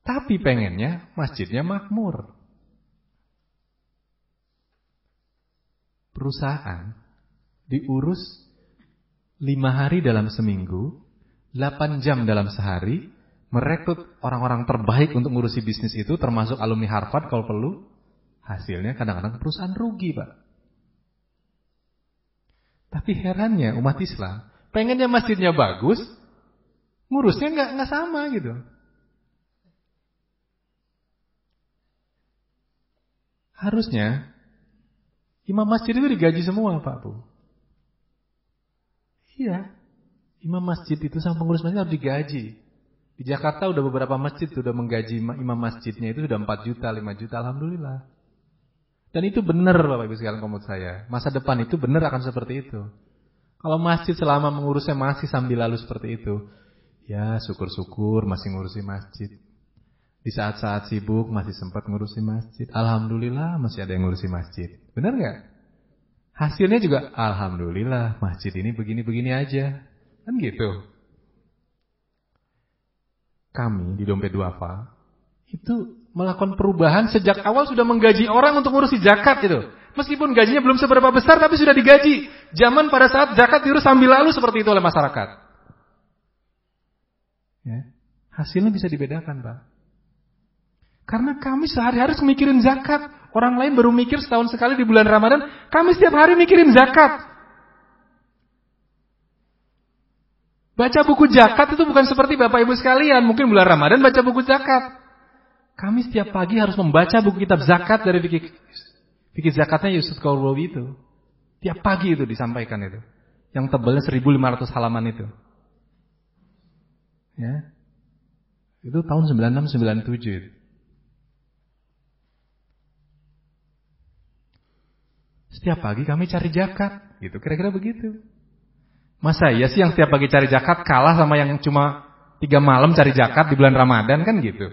S2: Tapi pengennya masjidnya makmur. Perusahaan diurus 5 hari dalam seminggu, 8 jam dalam sehari, merekrut orang-orang terbaik untuk ngurusi bisnis itu, termasuk alumni Harvard kalau perlu. Hasilnya kadang-kadang perusahaan rugi, Pak. Tapi herannya umat Islam pengennya masjidnya bagus, ngurusnya nggak sama gitu. Harusnya imam masjid itu digaji semua, Pak Bu. Iya, imam masjid itu sama pengurus masjid harus digaji. Di Jakarta udah beberapa masjid sudah menggaji imam masjidnya itu sudah 4 juta, 5 juta, alhamdulillah. Dan itu benar Bapak Ibu sekalian komod saya. Masa depan itu benar akan seperti itu. Kalau masjid selama mengurusnya masih sambil lalu seperti itu, ya syukur-syukur masih ngurusi masjid. Di saat-saat sibuk masih sempat ngurusi masjid. Alhamdulillah masih ada yang ngurusi masjid. Benar nggak? Hasilnya juga alhamdulillah masjid ini begini-begini aja. Kan gitu. Kami di Dompet Duafa itu melakukan perubahan sejak awal sudah menggaji orang untuk ngurusi zakat itu. Meskipun gajinya belum seberapa besar tapi sudah digaji. Zaman pada saat zakat diurus sambil lalu seperti itu oleh masyarakat. Ya. Hasilnya bisa dibedakan, Pak. Karena kami sehari-hari harus mikirin zakat. Orang lain baru mikir setahun sekali di bulan Ramadan. Kami setiap hari mikirin zakat. Baca buku zakat itu bukan seperti Bapak Ibu sekalian. Mungkin bulan Ramadan baca buku zakat. Kami setiap pagi harus membaca buku kitab zakat dari fikih zakatnya Yusuf Qaradawi itu. Tiap pagi itu disampaikan itu. Yang tebalnya 1500 halaman itu. Ya. Itu tahun 96-97 itu. Setiap pagi kami cari zakat, gitu kira-kira begitu. Masa iya sih yang setiap pagi cari zakat kalah sama yang cuma 3 malam cari zakat di bulan Ramadan kan gitu.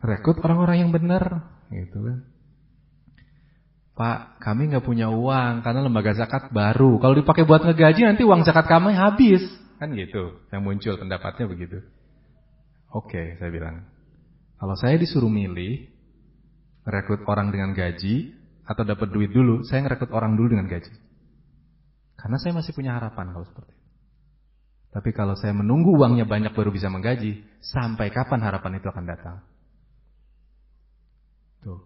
S2: Rekrut orang-orang yang benar, gitu kan. Pak, kami nggak punya uang karena lembaga zakat baru. Kalau dipakai buat ngegaji nanti uang zakat kami habis, kan gitu. Yang muncul pendapatnya begitu. Oke, saya bilang. Kalau saya disuruh milih rekrut orang dengan gaji atau dapat duit dulu, saya ngerekrut orang dulu dengan gaji. Karena saya masih punya harapan kalau seperti itu. Tapi kalau saya menunggu uangnya banyak baru bisa menggaji, sampai kapan harapan itu akan datang? Tuh.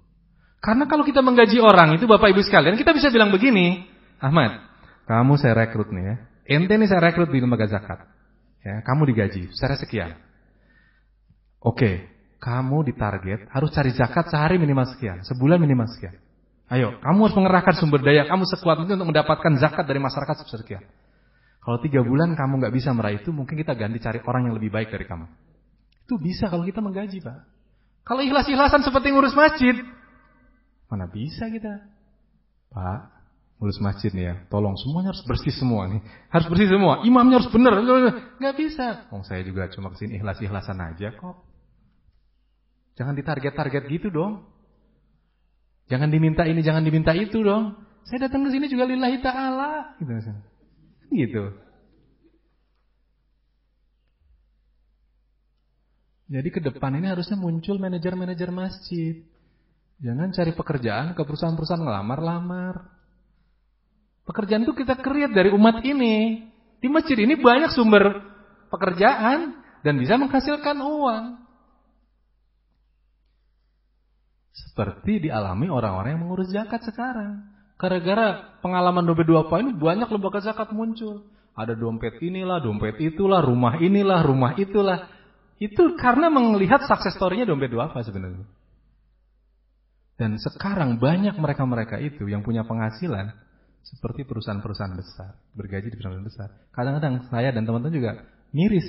S2: Karena kalau kita menggaji orang itu Bapak Ibu sekalian, kita bisa bilang begini, Ahmad, kamu saya rekrut nih ya. Ente nih saya rekrut di lembaga zakat. Ya, kamu digaji secara sekian. Oke, kamu ditarget harus cari zakat sehari minimal sekian, sebulan minimal sekian. Ayo, kamu harus mengerahkan sumber daya kamu sekuat mungkin untuk mendapatkan zakat dari masyarakat sebesar sekian. Kalau 3 bulan kamu nggak bisa meraih itu, mungkin kita ganti cari orang yang lebih baik dari kamu. Itu bisa kalau kita menggaji, Pak. Kalau ikhlas-ikhlasan seperti ngurus masjid, mana bisa kita? Pak, ngurus masjid nih ya, tolong semuanya harus bersih semua nih. Harus bersih semua, imamnya harus benar. Nggak bisa. Saya juga cuma kesini ikhlas-ikhlasan aja kok. Jangan ditarget-target gitu dong. Jangan diminta ini, jangan diminta itu dong. Saya datang ke sini juga lillahi ta'ala. Gitu. Jadi ke depan ini harusnya muncul manajer-manajer masjid. Jangan cari pekerjaan ke perusahaan-perusahaan ngelamar-lamar. Pekerjaan itu kita create dari umat ini. Di masjid ini banyak sumber pekerjaan dan bisa menghasilkan uang. Seperti dialami orang-orang yang mengurus zakat sekarang. Gara-gara pengalaman dompet 2 poin banyak lembaga zakat muncul. Ada dompet inilah, dompet itulah, rumah inilah, rumah itulah. Itu karena melihat success story-nya dompet 2 sebenarnya. Dan sekarang banyak mereka-mereka itu yang punya penghasilan seperti perusahaan-perusahaan besar, bergaji di perusahaan besar. Kadang-kadang saya dan teman-teman juga miris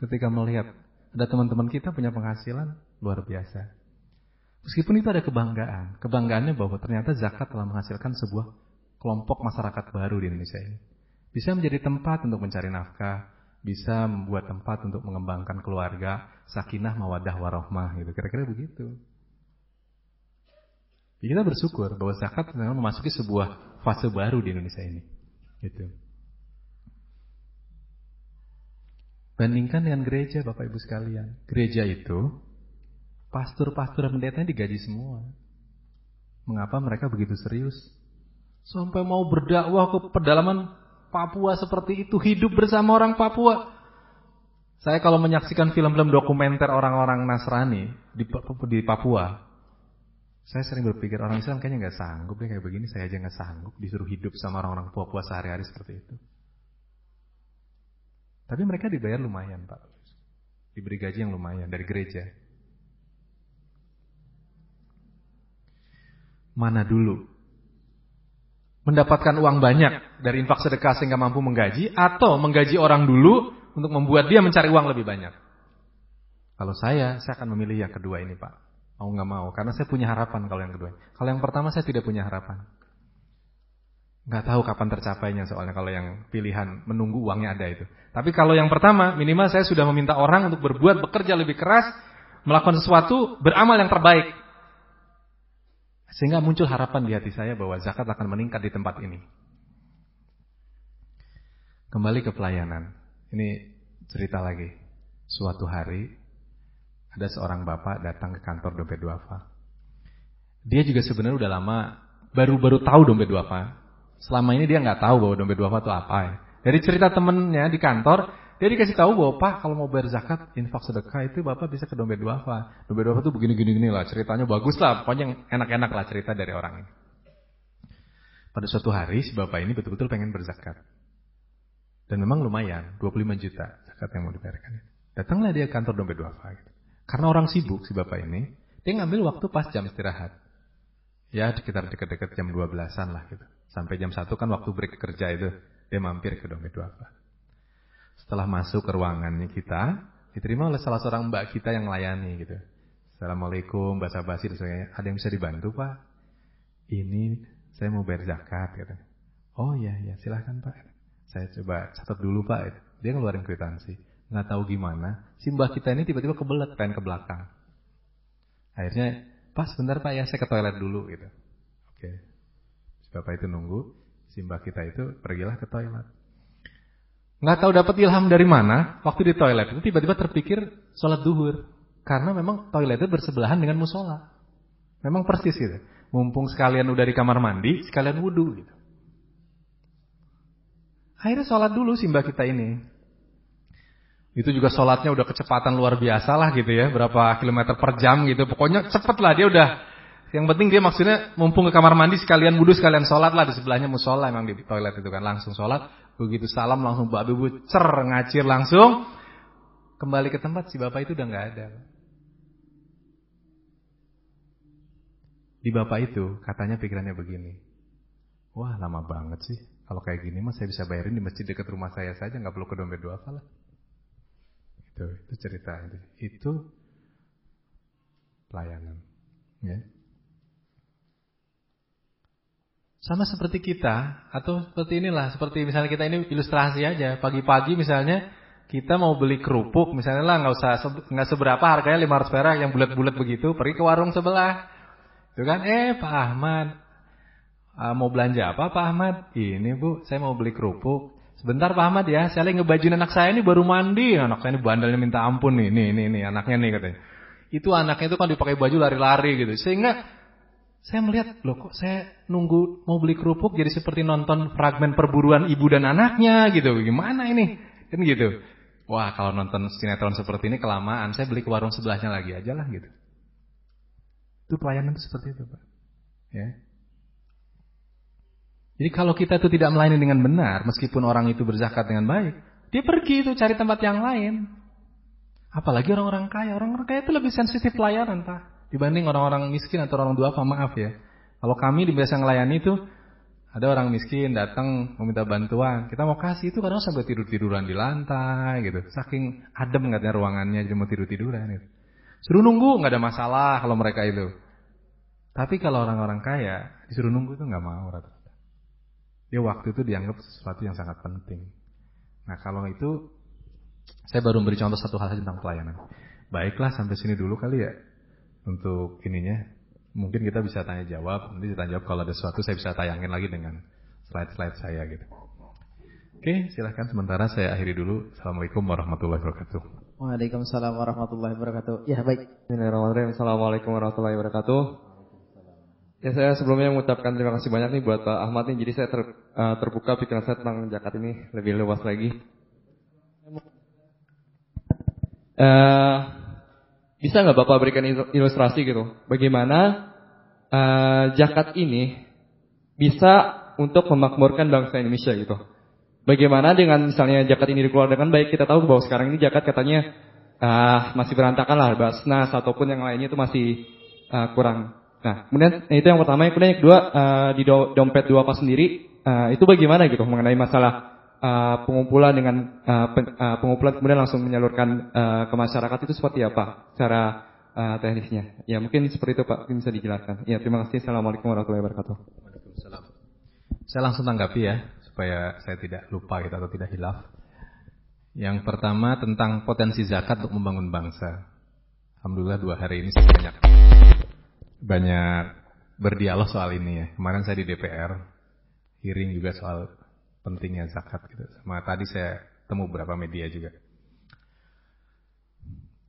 S2: ketika melihat ada teman-teman kita punya penghasilan luar biasa. Meskipun itu ada kebanggaan. Kebanggaannya bahwa ternyata zakat telah menghasilkan sebuah kelompok masyarakat baru di Indonesia ini. Bisa menjadi tempat untuk mencari nafkah, bisa membuat tempat untuk mengembangkan keluarga, sakinah, mawaddah, warahmah gitu. Kira-kira begitu. Jadi kita bersyukur bahwa zakat memang memasuki sebuah fase baru di Indonesia ini. Gitu. Bandingkan dengan gereja, Bapak Ibu sekalian. Gereja itu pastor-pastor dan pendetanya digaji semua. Mengapa mereka begitu serius? Sampai mau berdakwah ke pedalaman Papua seperti itu, hidup bersama orang Papua. Saya kalau menyaksikan film-film dokumenter orang-orang Nasrani di Papua, saya sering berpikir orang Islam kayaknya nggak sanggup deh kayak begini. Saya aja nggak sanggup disuruh hidup sama orang-orang Papua sehari-hari seperti itu. Tapi mereka dibayar lumayan, Pak. Diberi gaji yang lumayan dari gereja. Mana dulu? Mendapatkan uang banyak dari infak sedekah sehingga mampu menggaji, atau menggaji orang dulu untuk membuat dia mencari uang lebih banyak? Kalau saya akan memilih yang kedua ini, Pak. Mau nggak mau, karena saya punya harapan kalau yang kedua. Kalau yang pertama saya tidak punya harapan. Nggak tahu kapan tercapainya soalnya kalau yang pilihan menunggu uangnya ada itu. Tapi kalau yang pertama, minimal saya sudah meminta orang untuk berbuat, bekerja lebih keras, melakukan sesuatu, beramal yang terbaik. Sehingga muncul harapan di hati saya bahwa zakat akan meningkat di tempat ini. Kembali ke pelayanan. Ini cerita lagi. Suatu hari ada seorang bapak datang ke kantor dompet duafa. Dia juga sebenarnya udah lama baru tahu dompet duafa. Selama ini dia nggak tahu bahwa dompet duafa itu apa ya. Dari cerita temennya di kantor, dia dikasih tahu bahwa Pak kalau mau bayar zakat, infak sedekah itu Bapak bisa ke dompet duafa. Dompet duafa itu begini-gini lah, ceritanya bagus lah, pokoknya enak-enak lah cerita dari orang ini. Pada suatu hari si bapak ini betul-betul pengen berzakat. Dan memang lumayan, 25 juta zakat yang mau dibayarkan. Datanglah dia ke kantor dompet duafa gitu. Karena orang sibuk si bapak ini, dia ngambil waktu pas jam istirahat. Ya sekitar dekat-dekat jam 12-an lah gitu. Sampai jam 1 kan waktu break kerja itu, dia mampir ke dompet duafa. Setelah masuk ke ruangannya kita, diterima oleh salah seorang mbak kita yang melayani gitu. Assalamualaikum, basa-basi, ada yang bisa dibantu Pak? Ini saya mau bayar zakat gitu. Oh iya, silahkan Pak. Saya coba catat dulu Pak. Dia ngeluarin kwitansi. Nggak tahu gimana, si mbak kita ini tiba-tiba kebelet, pengen ke belakang. Akhirnya, Pak sebentar Pak ya, saya ke toilet dulu gitu. Oke. Si bapak itu nunggu, si mbak kita itu pergilah ke toilet. Nggak tahu dapat ilham dari mana, waktu di toilet itu tiba-tiba terpikir sholat duhur. Karena memang toilet itu bersebelahan dengan musola. Memang persis gitu. Mumpung sekalian udah di kamar mandi, sekalian wudu gitu. Akhirnya sholat dulu si mbak kita ini. Itu juga sholatnya udah kecepatan luar biasa lah gitu ya. Berapa kilometer per jam gitu. Pokoknya cepet lah dia udah. Yang penting dia maksudnya mumpung ke kamar mandi sekalian wudu sekalian sholat lah. Di sebelahnya musola emang di toilet itu kan. Langsung sholat. Begitu salam langsung Mbak Ibu ngacir langsung. Kembali ke tempat si bapak itu udah nggak ada. Di bapak itu katanya pikirannya begini. Wah lama banget sih. Kalau kayak gini mah saya bisa bayarin di masjid dekat rumah saya saja, nggak perlu ke dompet duafa lah. Itu cerita itu pelayanan. Ya. Sama seperti kita, atau seperti inilah, seperti misalnya kita ini ilustrasi aja. Pagi-pagi misalnya kita mau beli kerupuk, misalnya lah nggak seberapa harganya 500 perak yang bulat-bulat begitu, pergi ke warung sebelah, itu kan? Pak Ahmad, mau belanja apa Pak Ahmad? Ini Bu, saya mau beli kerupuk. Sebentar Pak Ahmad ya, saya lagi ngebajuin anak saya ini baru mandi, anak saya ini bandelnya minta ampun nih, nih anaknya nih katanya. Itu anaknya itu kan dipakai baju lari-lari gitu, sehingga saya melihat, loh kok saya nunggu mau beli kerupuk jadi seperti nonton fragmen perburuan ibu dan anaknya gitu. Gimana ini? Kan gitu. Wah kalau nonton sinetron seperti ini kelamaan, saya beli ke warung sebelahnya lagi aja lah gitu. Itu pelayanan itu seperti itu Pak. Ya. Jadi kalau kita itu tidak melayani dengan benar, meskipun orang itu berzakat dengan baik, dia pergi itu cari tempat yang lain. Apalagi orang-orang kaya. Orang-orang kaya itu lebih sensitif pelayanan Pak dibanding orang-orang miskin atau orang duafa, maaf ya. Kalau kami biasa ngelayani itu, ada orang miskin datang meminta bantuan, kita mau kasih itu kadang sampai tidur-tiduran di lantai gitu. Saking adem katanya ruangannya, jadi mau tidur-tiduran gitu. Suruh nunggu nggak ada masalah kalau mereka itu. Tapi kalau orang-orang kaya disuruh nunggu itu nggak mau rata-rata. Dia waktu itu dianggap sesuatu yang sangat penting. Nah kalau itu saya baru beri contoh satu hal tentang pelayanan. Baiklah sampai sini dulu kali ya. Untuk ininya, mungkin kita bisa tanya jawab. Nanti kita tanya jawab kalau ada sesuatu saya bisa tayangin lagi dengan slide-slide saya gitu. Oke, silahkan sementara saya akhiri dulu. Assalamualaikum warahmatullahi wabarakatuh.
S3: Waalaikumsalam warahmatullahi wabarakatuh. Ya baik.
S4: Bismillahirrahmanirrahim. Assalamualaikum warahmatullahi wabarakatuh. Ya saya sebelumnya mengucapkan terima kasih banyak nih buat Pak Ahmad nih. Jadi saya terbuka pikiran saya tentang zakat ini lebih luas lagi. Bisa nggak Bapak berikan ilustrasi gitu, bagaimana zakat ini bisa untuk memakmurkan bangsa Indonesia gitu? Bagaimana dengan misalnya zakat ini dikeluarkan dengan baik? Kita tahu bahwa sekarang ini zakat katanya masih berantakan lah, Basnas ataupun yang lainnya itu masih kurang. Nah, kemudian itu yang pertama. Kemudian yang kedua, di dompet duafa sendiri itu bagaimana gitu mengenai masalah pengumpulan dengan pengumpulan kemudian langsung menyalurkan ke masyarakat itu seperti apa cara teknisnya? Ya mungkin seperti itu Pak, mungkin bisa dijelaskan. Ya terima kasih. Assalamualaikum warahmatullahi wabarakatuh.
S2: Waalaikumsalam. Saya langsung tanggapi ya supaya saya tidak lupa gitu atau tidak hilaf. Yang pertama tentang potensi zakat untuk membangun bangsa. Alhamdulillah 2 hari ini saya banyak berdialog soal ini ya. Kemarin saya di DPR hearing juga soal pentingnya zakat gitu. Sama tadi saya temu beberapa media juga.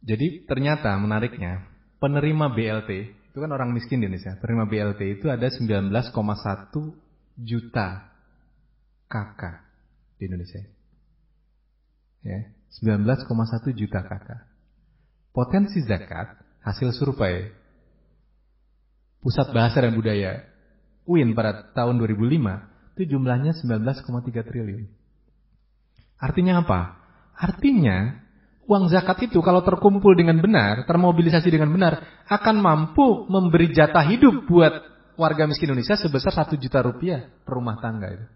S2: Jadi ternyata menariknya penerima BLT itu kan orang miskin di Indonesia. Penerima BLT itu ada 19,1 juta KK di Indonesia. Ya, 19,1 juta KK. Potensi zakat hasil survei Pusat Bahasa dan Budaya UIN pada tahun 2005 itu jumlahnya 19,3 triliun. Artinya apa? Artinya uang zakat itu kalau terkumpul dengan benar, termobilisasi dengan benar, akan mampu memberi jatah hidup buat warga miskin Indonesia sebesar 1 juta rupiah per rumah tangga itu.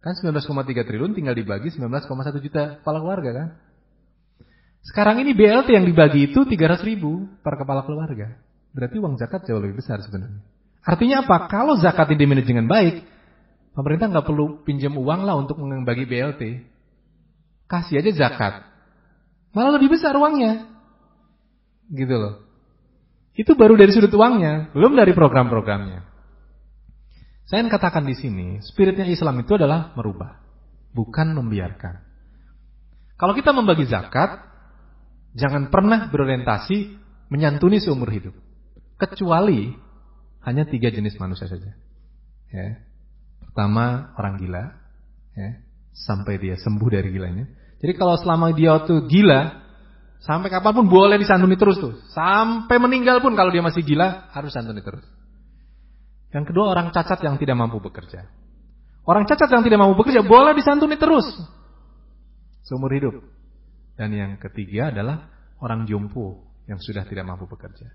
S2: Kan 19,3 triliun tinggal dibagi 19,1 juta kepala keluarga kan. Sekarang ini BLT yang dibagi itu 300 ribu per kepala keluarga. Berarti uang zakat jauh lebih besar sebenarnya. Artinya apa? Kalau zakat ini dimanage dengan baik, pemerintah nggak perlu pinjam uang lah untuk membagi BLT. Kasih aja zakat. Malah lebih besar uangnya. Gitu loh. Itu baru dari sudut uangnya, belum dari program-programnya. Saya ingin katakan di sini, spiritnya Islam itu adalah merubah, bukan membiarkan. Kalau kita membagi zakat, jangan pernah berorientasi menyantuni seumur hidup. Kecuali hanya 3 jenis manusia saja. Ya. Pertama, orang gila, ya, sampai dia sembuh dari gilanya. Jadi kalau selama dia tuh gila, sampai kapanpun boleh disantuni terus tuh. Sampai meninggal pun kalau dia masih gila, harus santuni terus. Yang kedua, orang cacat yang tidak mampu bekerja. Orang cacat yang tidak mampu bekerja boleh disantuni terus seumur hidup. Dan yang ketiga adalah orang jompo yang sudah tidak mampu bekerja.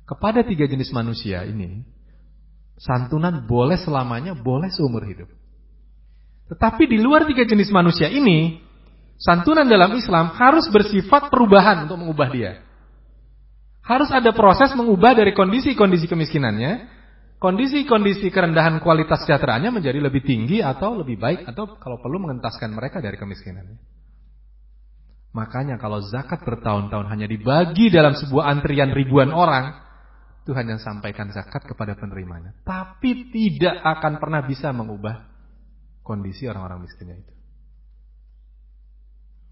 S2: Kepada 3 jenis manusia ini, santunan boleh selamanya, boleh seumur hidup. Tetapi di luar 3 jenis manusia ini, santunan dalam Islam harus bersifat perubahan untuk mengubah dia. Harus ada proses mengubah dari kondisi-kondisi kemiskinannya, kondisi-kondisi kerendahan kualitas sejahteraannya menjadi lebih tinggi atau lebih baik, atau kalau perlu mengentaskan mereka dari kemiskinannya. Makanya kalau zakat bertahun-tahun hanya dibagi dalam sebuah antrian ribuan orang, itu hanya sampaikan zakat kepada penerimanya. Tapi tidak akan pernah bisa mengubah kondisi orang-orang miskinnya itu.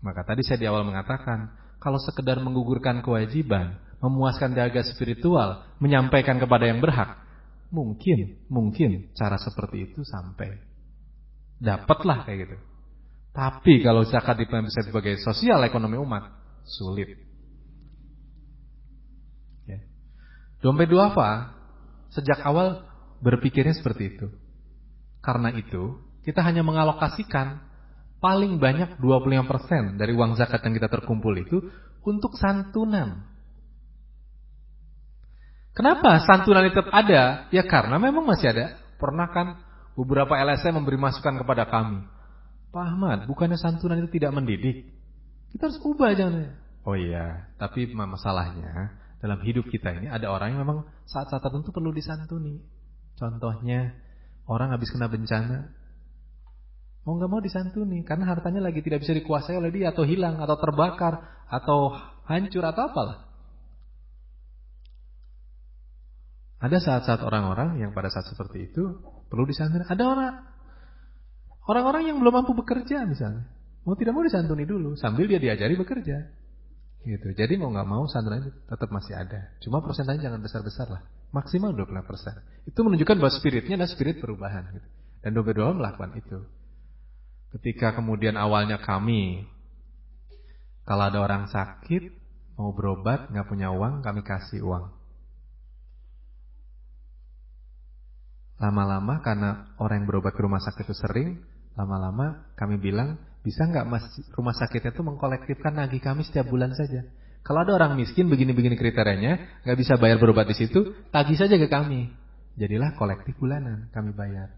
S2: Maka tadi saya di awal mengatakan, kalau sekedar menggugurkan kewajiban, memuaskan dahaga spiritual, menyampaikan kepada yang berhak, mungkin cara seperti itu sampai dapatlah kayak gitu. Tapi kalau zakat bisa sebagai sosial ekonomi umat, sulit. Ya. Dompet duafa sejak awal berpikirnya seperti itu. Karena itu, kita hanya mengalokasikan paling banyak 25% dari uang zakat yang kita terkumpul itu untuk santunan. Kenapa santunan itu tetap ada? Ya karena memang masih ada. Pernah kan beberapa LSM memberi masukan kepada kami, Pak Ahmad, bukannya santunan itu tidak mendidik? Kita harus ubah jangan. Oh iya, tapi masalahnya dalam hidup kita ini ada orang yang memang saat-saat tertentu perlu disantuni. Contohnya, orang habis kena bencana, mau nggak mau disantuni karena hartanya lagi tidak bisa dikuasai oleh dia, atau hilang, atau terbakar, atau hancur, atau apalah. Ada saat-saat orang-orang yang pada saat seperti itu perlu disantuni. Ada orang-orang yang belum mampu bekerja misalnya, mau tidak mau disantuni dulu sambil dia diajari bekerja. Gitu. Jadi mau nggak mau santunan itu tetap masih ada. Cuma persentasenya jangan besar-besar lah. Maksimal 20%. Itu menunjukkan bahwa spiritnya adalah spirit perubahan. Gitu. Dan dompet duafa melakukan itu. Ketika kemudian awalnya kami, kalau ada orang sakit mau berobat nggak punya uang, kami kasih uang. Lama-lama karena orang yang berobat ke rumah sakit itu sering, lama-lama kami bilang, bisa nggak mas rumah sakitnya itu mengkolektifkan nagih kami setiap bulan saja. Kalau ada orang miskin begini-begini kriterianya, nggak bisa bayar berobat di situ, tagih saja ke kami. Jadilah kolektif bulanan, kami bayar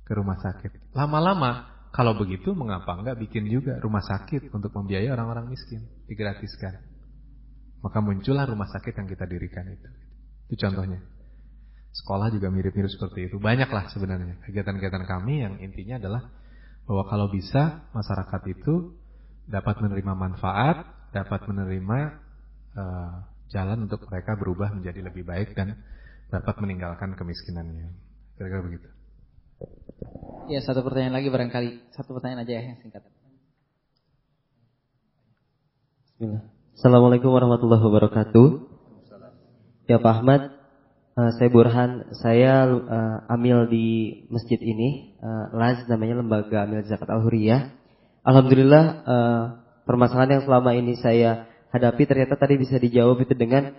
S2: ke rumah sakit. Lama-lama, kalau begitu mengapa nggak bikin juga rumah sakit untuk membiayai orang-orang miskin, digratiskan. Maka muncullah rumah sakit yang kita dirikan itu. Itu contohnya. Sekolah juga mirip-mirip seperti itu. Banyaklah sebenarnya kegiatan-kegiatan kami yang intinya adalah bahwa kalau bisa masyarakat itu dapat menerima manfaat, dapat menerima jalan untuk mereka berubah menjadi lebih baik dan dapat meninggalkan kemiskinannya. Kira-kira begitu.
S3: Ya, satu pertanyaan lagi barangkali. Satu pertanyaan aja ya yang singkat.
S5: Bismillah. Assalamualaikum warahmatullahi wabarakatuh. Ya Pak Ahmad, saya Burhan, saya amil di masjid ini, LAZ namanya, Lembaga Amil Zakat Al-Huriyah. Alhamdulillah permasalahan yang selama ini saya hadapi ternyata tadi bisa dijawab itu dengan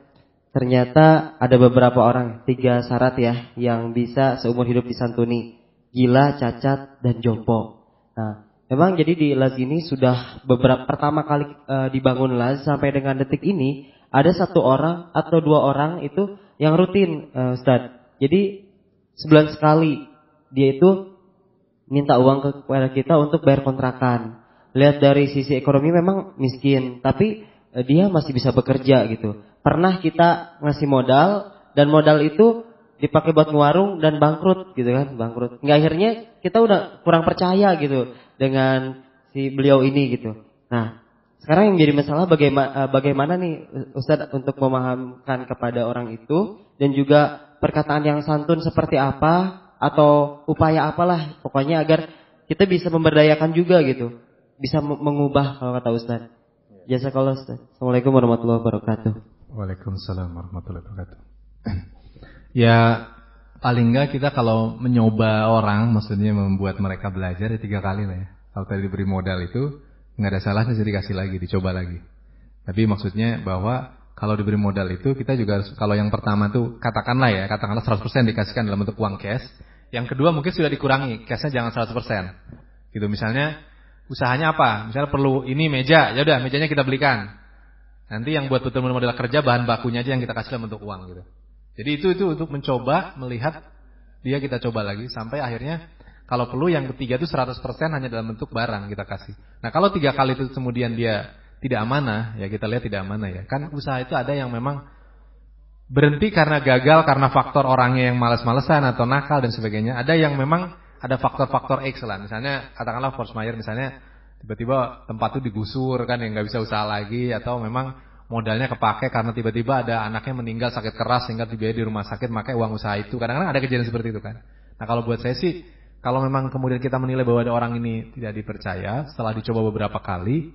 S5: ternyata ada beberapa orang, 3 syarat ya yang bisa seumur hidup disantuni: gila, cacat, dan jompo. Nah, memang jadi di LAZ ini sudah pertama kali dibangun LAZ sampai dengan detik ini ada 1 orang atau 2 orang itu yang rutin, Ustaz. Jadi sebulan sekali dia itu minta uang kepada kita untuk bayar kontrakan. Lihat dari sisi ekonomi memang miskin, tapi dia masih bisa bekerja gitu. Pernah kita ngasih modal dan modal itu dipakai buat ngewarung dan bangkrut gitu kan, bangkrut. Nggak, akhirnya kita udah kurang percaya gitu dengan si beliau ini gitu. Nah, sekarang yang jadi masalah bagaimana nih Ustaz untuk memahamkan kepada orang itu, dan juga perkataan yang santun seperti apa atau upaya apalah pokoknya agar kita bisa memberdayakan juga gitu, bisa mengubah kalau kata Ustaz. Jazakallah Ustaz. Assalamualaikum warahmatullahi wabarakatuh.
S2: Waalaikumsalam warahmatullahi wabarakatuh. Ya paling enggak kita kalau menyoba orang, maksudnya membuat mereka belajar ya 3 kali lah ya. Kalau tadi diberi modal itu nggak ada salahnya, jadi kasih lagi, dicoba lagi. Tapi maksudnya bahwa kalau diberi modal itu kita juga harus, kalau yang pertama tuh katakanlah 100% dikasihkan dalam bentuk uang cash. Yang kedua mungkin sudah dikurangi, cashnya jangan 100%. Gitu misalnya usahanya apa? Misalnya perlu ini meja, ya udah mejanya kita belikan. Nanti yang buat betul-betul modal kerja bahan bakunya aja yang kita kasih dalam bentuk uang gitu. Jadi itu untuk mencoba melihat dia kita coba lagi sampai akhirnya kalau perlu yang ketiga itu 100% hanya dalam bentuk barang kita kasih. Nah, kalau 3 kali itu kemudian dia tidak amanah, ya kita lihat tidak amanah ya. Kan usaha itu ada yang memang berhenti karena gagal karena faktor orangnya yang malas-malesan atau nakal dan sebagainya. Ada yang memang ada faktor-faktor X lah. Misalnya katakanlah force majeure, misalnya tiba-tiba tempat itu digusur kan yang nggak bisa usaha lagi, atau memang modalnya kepake karena tiba-tiba ada anaknya meninggal sakit keras sehingga dibiayai di rumah sakit pakai uang usaha itu. Kadang-kadang ada kejadian seperti itu kan. Nah, kalau buat saya sih kalau memang kemudian kita menilai bahwa ada orang ini tidak dipercaya setelah dicoba beberapa kali,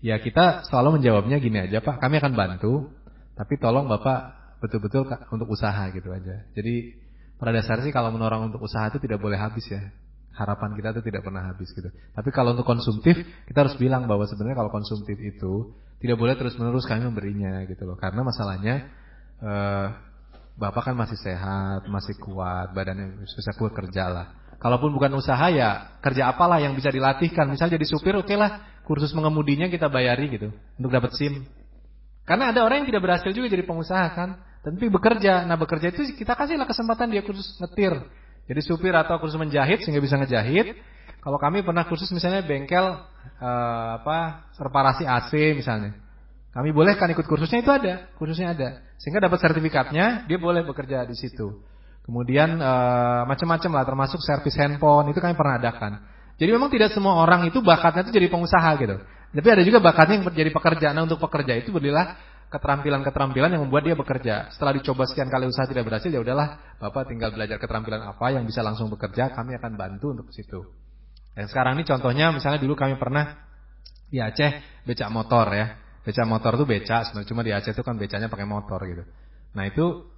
S2: ya kita selalu menjawabnya gini aja, Pak, kami akan bantu, tapi tolong Bapak betul-betul untuk usaha gitu aja. Jadi pada dasarnya sih kalau menorong untuk usaha itu tidak boleh habis ya. Harapan kita itu tidak pernah habis gitu. Tapi kalau untuk konsumtif, kita harus bilang bahwa sebenarnya kalau konsumtif itu tidak boleh terus-menerus kami memberinya gitu loh. Karena masalahnya Bapak kan masih sehat, masih kuat, badannya bisa kuat kerja lah. Kalaupun bukan usaha ya kerja apalah yang bisa dilatihkan. Misal jadi supir, oke lah, kursus mengemudinya kita bayari gitu untuk dapat SIM. Karena ada orang yang tidak berhasil juga jadi pengusaha kan, tapi bekerja. Nah, bekerja itu kita kasihlah kesempatan dia kursus ngetir. Jadi supir atau kursus menjahit sehingga bisa ngejahit. Kalau kami pernah kursus misalnya bengkel reparasi AC misalnya. Kami bolehkan ikut kursusnya, itu ada, kursusnya ada. Sehingga dapat sertifikatnya, dia boleh bekerja di situ. Kemudian macam-macam lah, termasuk servis handphone, itu kami pernah adakan. Jadi memang tidak semua orang itu bakatnya itu jadi pengusaha gitu. Tapi ada juga bakatnya yang jadi pekerja. Nah, untuk pekerja itu belilah keterampilan-keterampilan yang membuat dia bekerja. Setelah dicoba sekian kali usaha tidak berhasil, ya udahlah, Bapak tinggal belajar keterampilan apa yang bisa langsung bekerja, kami akan bantu untuk situ. Dan sekarang ini contohnya misalnya dulu kami pernah di Aceh becak motor ya. Becak motor itu becak, sebenarnya cuma di Aceh itu kan becaknya pakai motor gitu. Nah, itu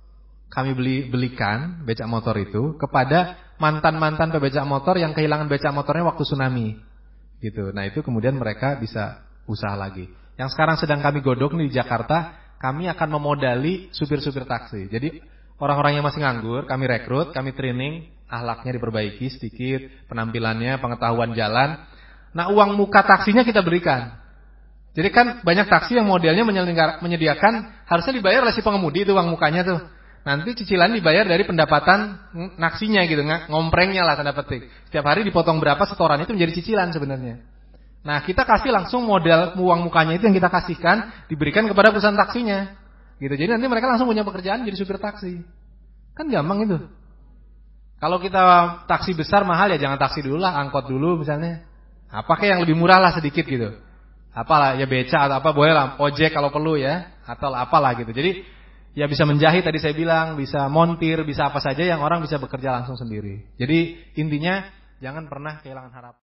S2: kami belikan becak motor itu kepada mantan-mantan pebecak motor yang kehilangan becak motornya waktu tsunami. Gitu. Nah, itu kemudian mereka bisa usaha lagi. Yang sekarang sedang kami godok nih di Jakarta, kami akan memodali supir-supir taksi. Jadi orang-orang yang masih nganggur, kami rekrut, kami training, akhlaknya diperbaiki sedikit, penampilannya, pengetahuan jalan. Nah, uang muka taksinya kita berikan. Jadi kan banyak taksi yang modelnya menyediakan harusnya dibayar oleh si pengemudi itu uang mukanya tuh. Nanti cicilan dibayar dari pendapatan naksinya gitu, ngomprengnya lah tanda petik. Setiap hari dipotong berapa setoran itu menjadi cicilan sebenarnya. Nah, kita kasih langsung modal uang mukanya itu yang kita kasihkan diberikan kepada perusahaan taksinya. Gitu. Jadi nanti mereka langsung punya pekerjaan jadi supir taksi. Kan gampang itu. Kalau kita taksi besar mahal ya jangan taksi dulu lah, angkot dulu misalnya. Apa kayak yang lebih murah lah sedikit gitu. Apalah ya beca atau apa boleh lah, ojek kalau perlu ya, atau apalah gitu. Jadi ya bisa menjahit tadi saya bilang, bisa montir, bisa apa saja yang orang bisa bekerja langsung sendiri. Jadi intinya jangan pernah kehilangan harapan.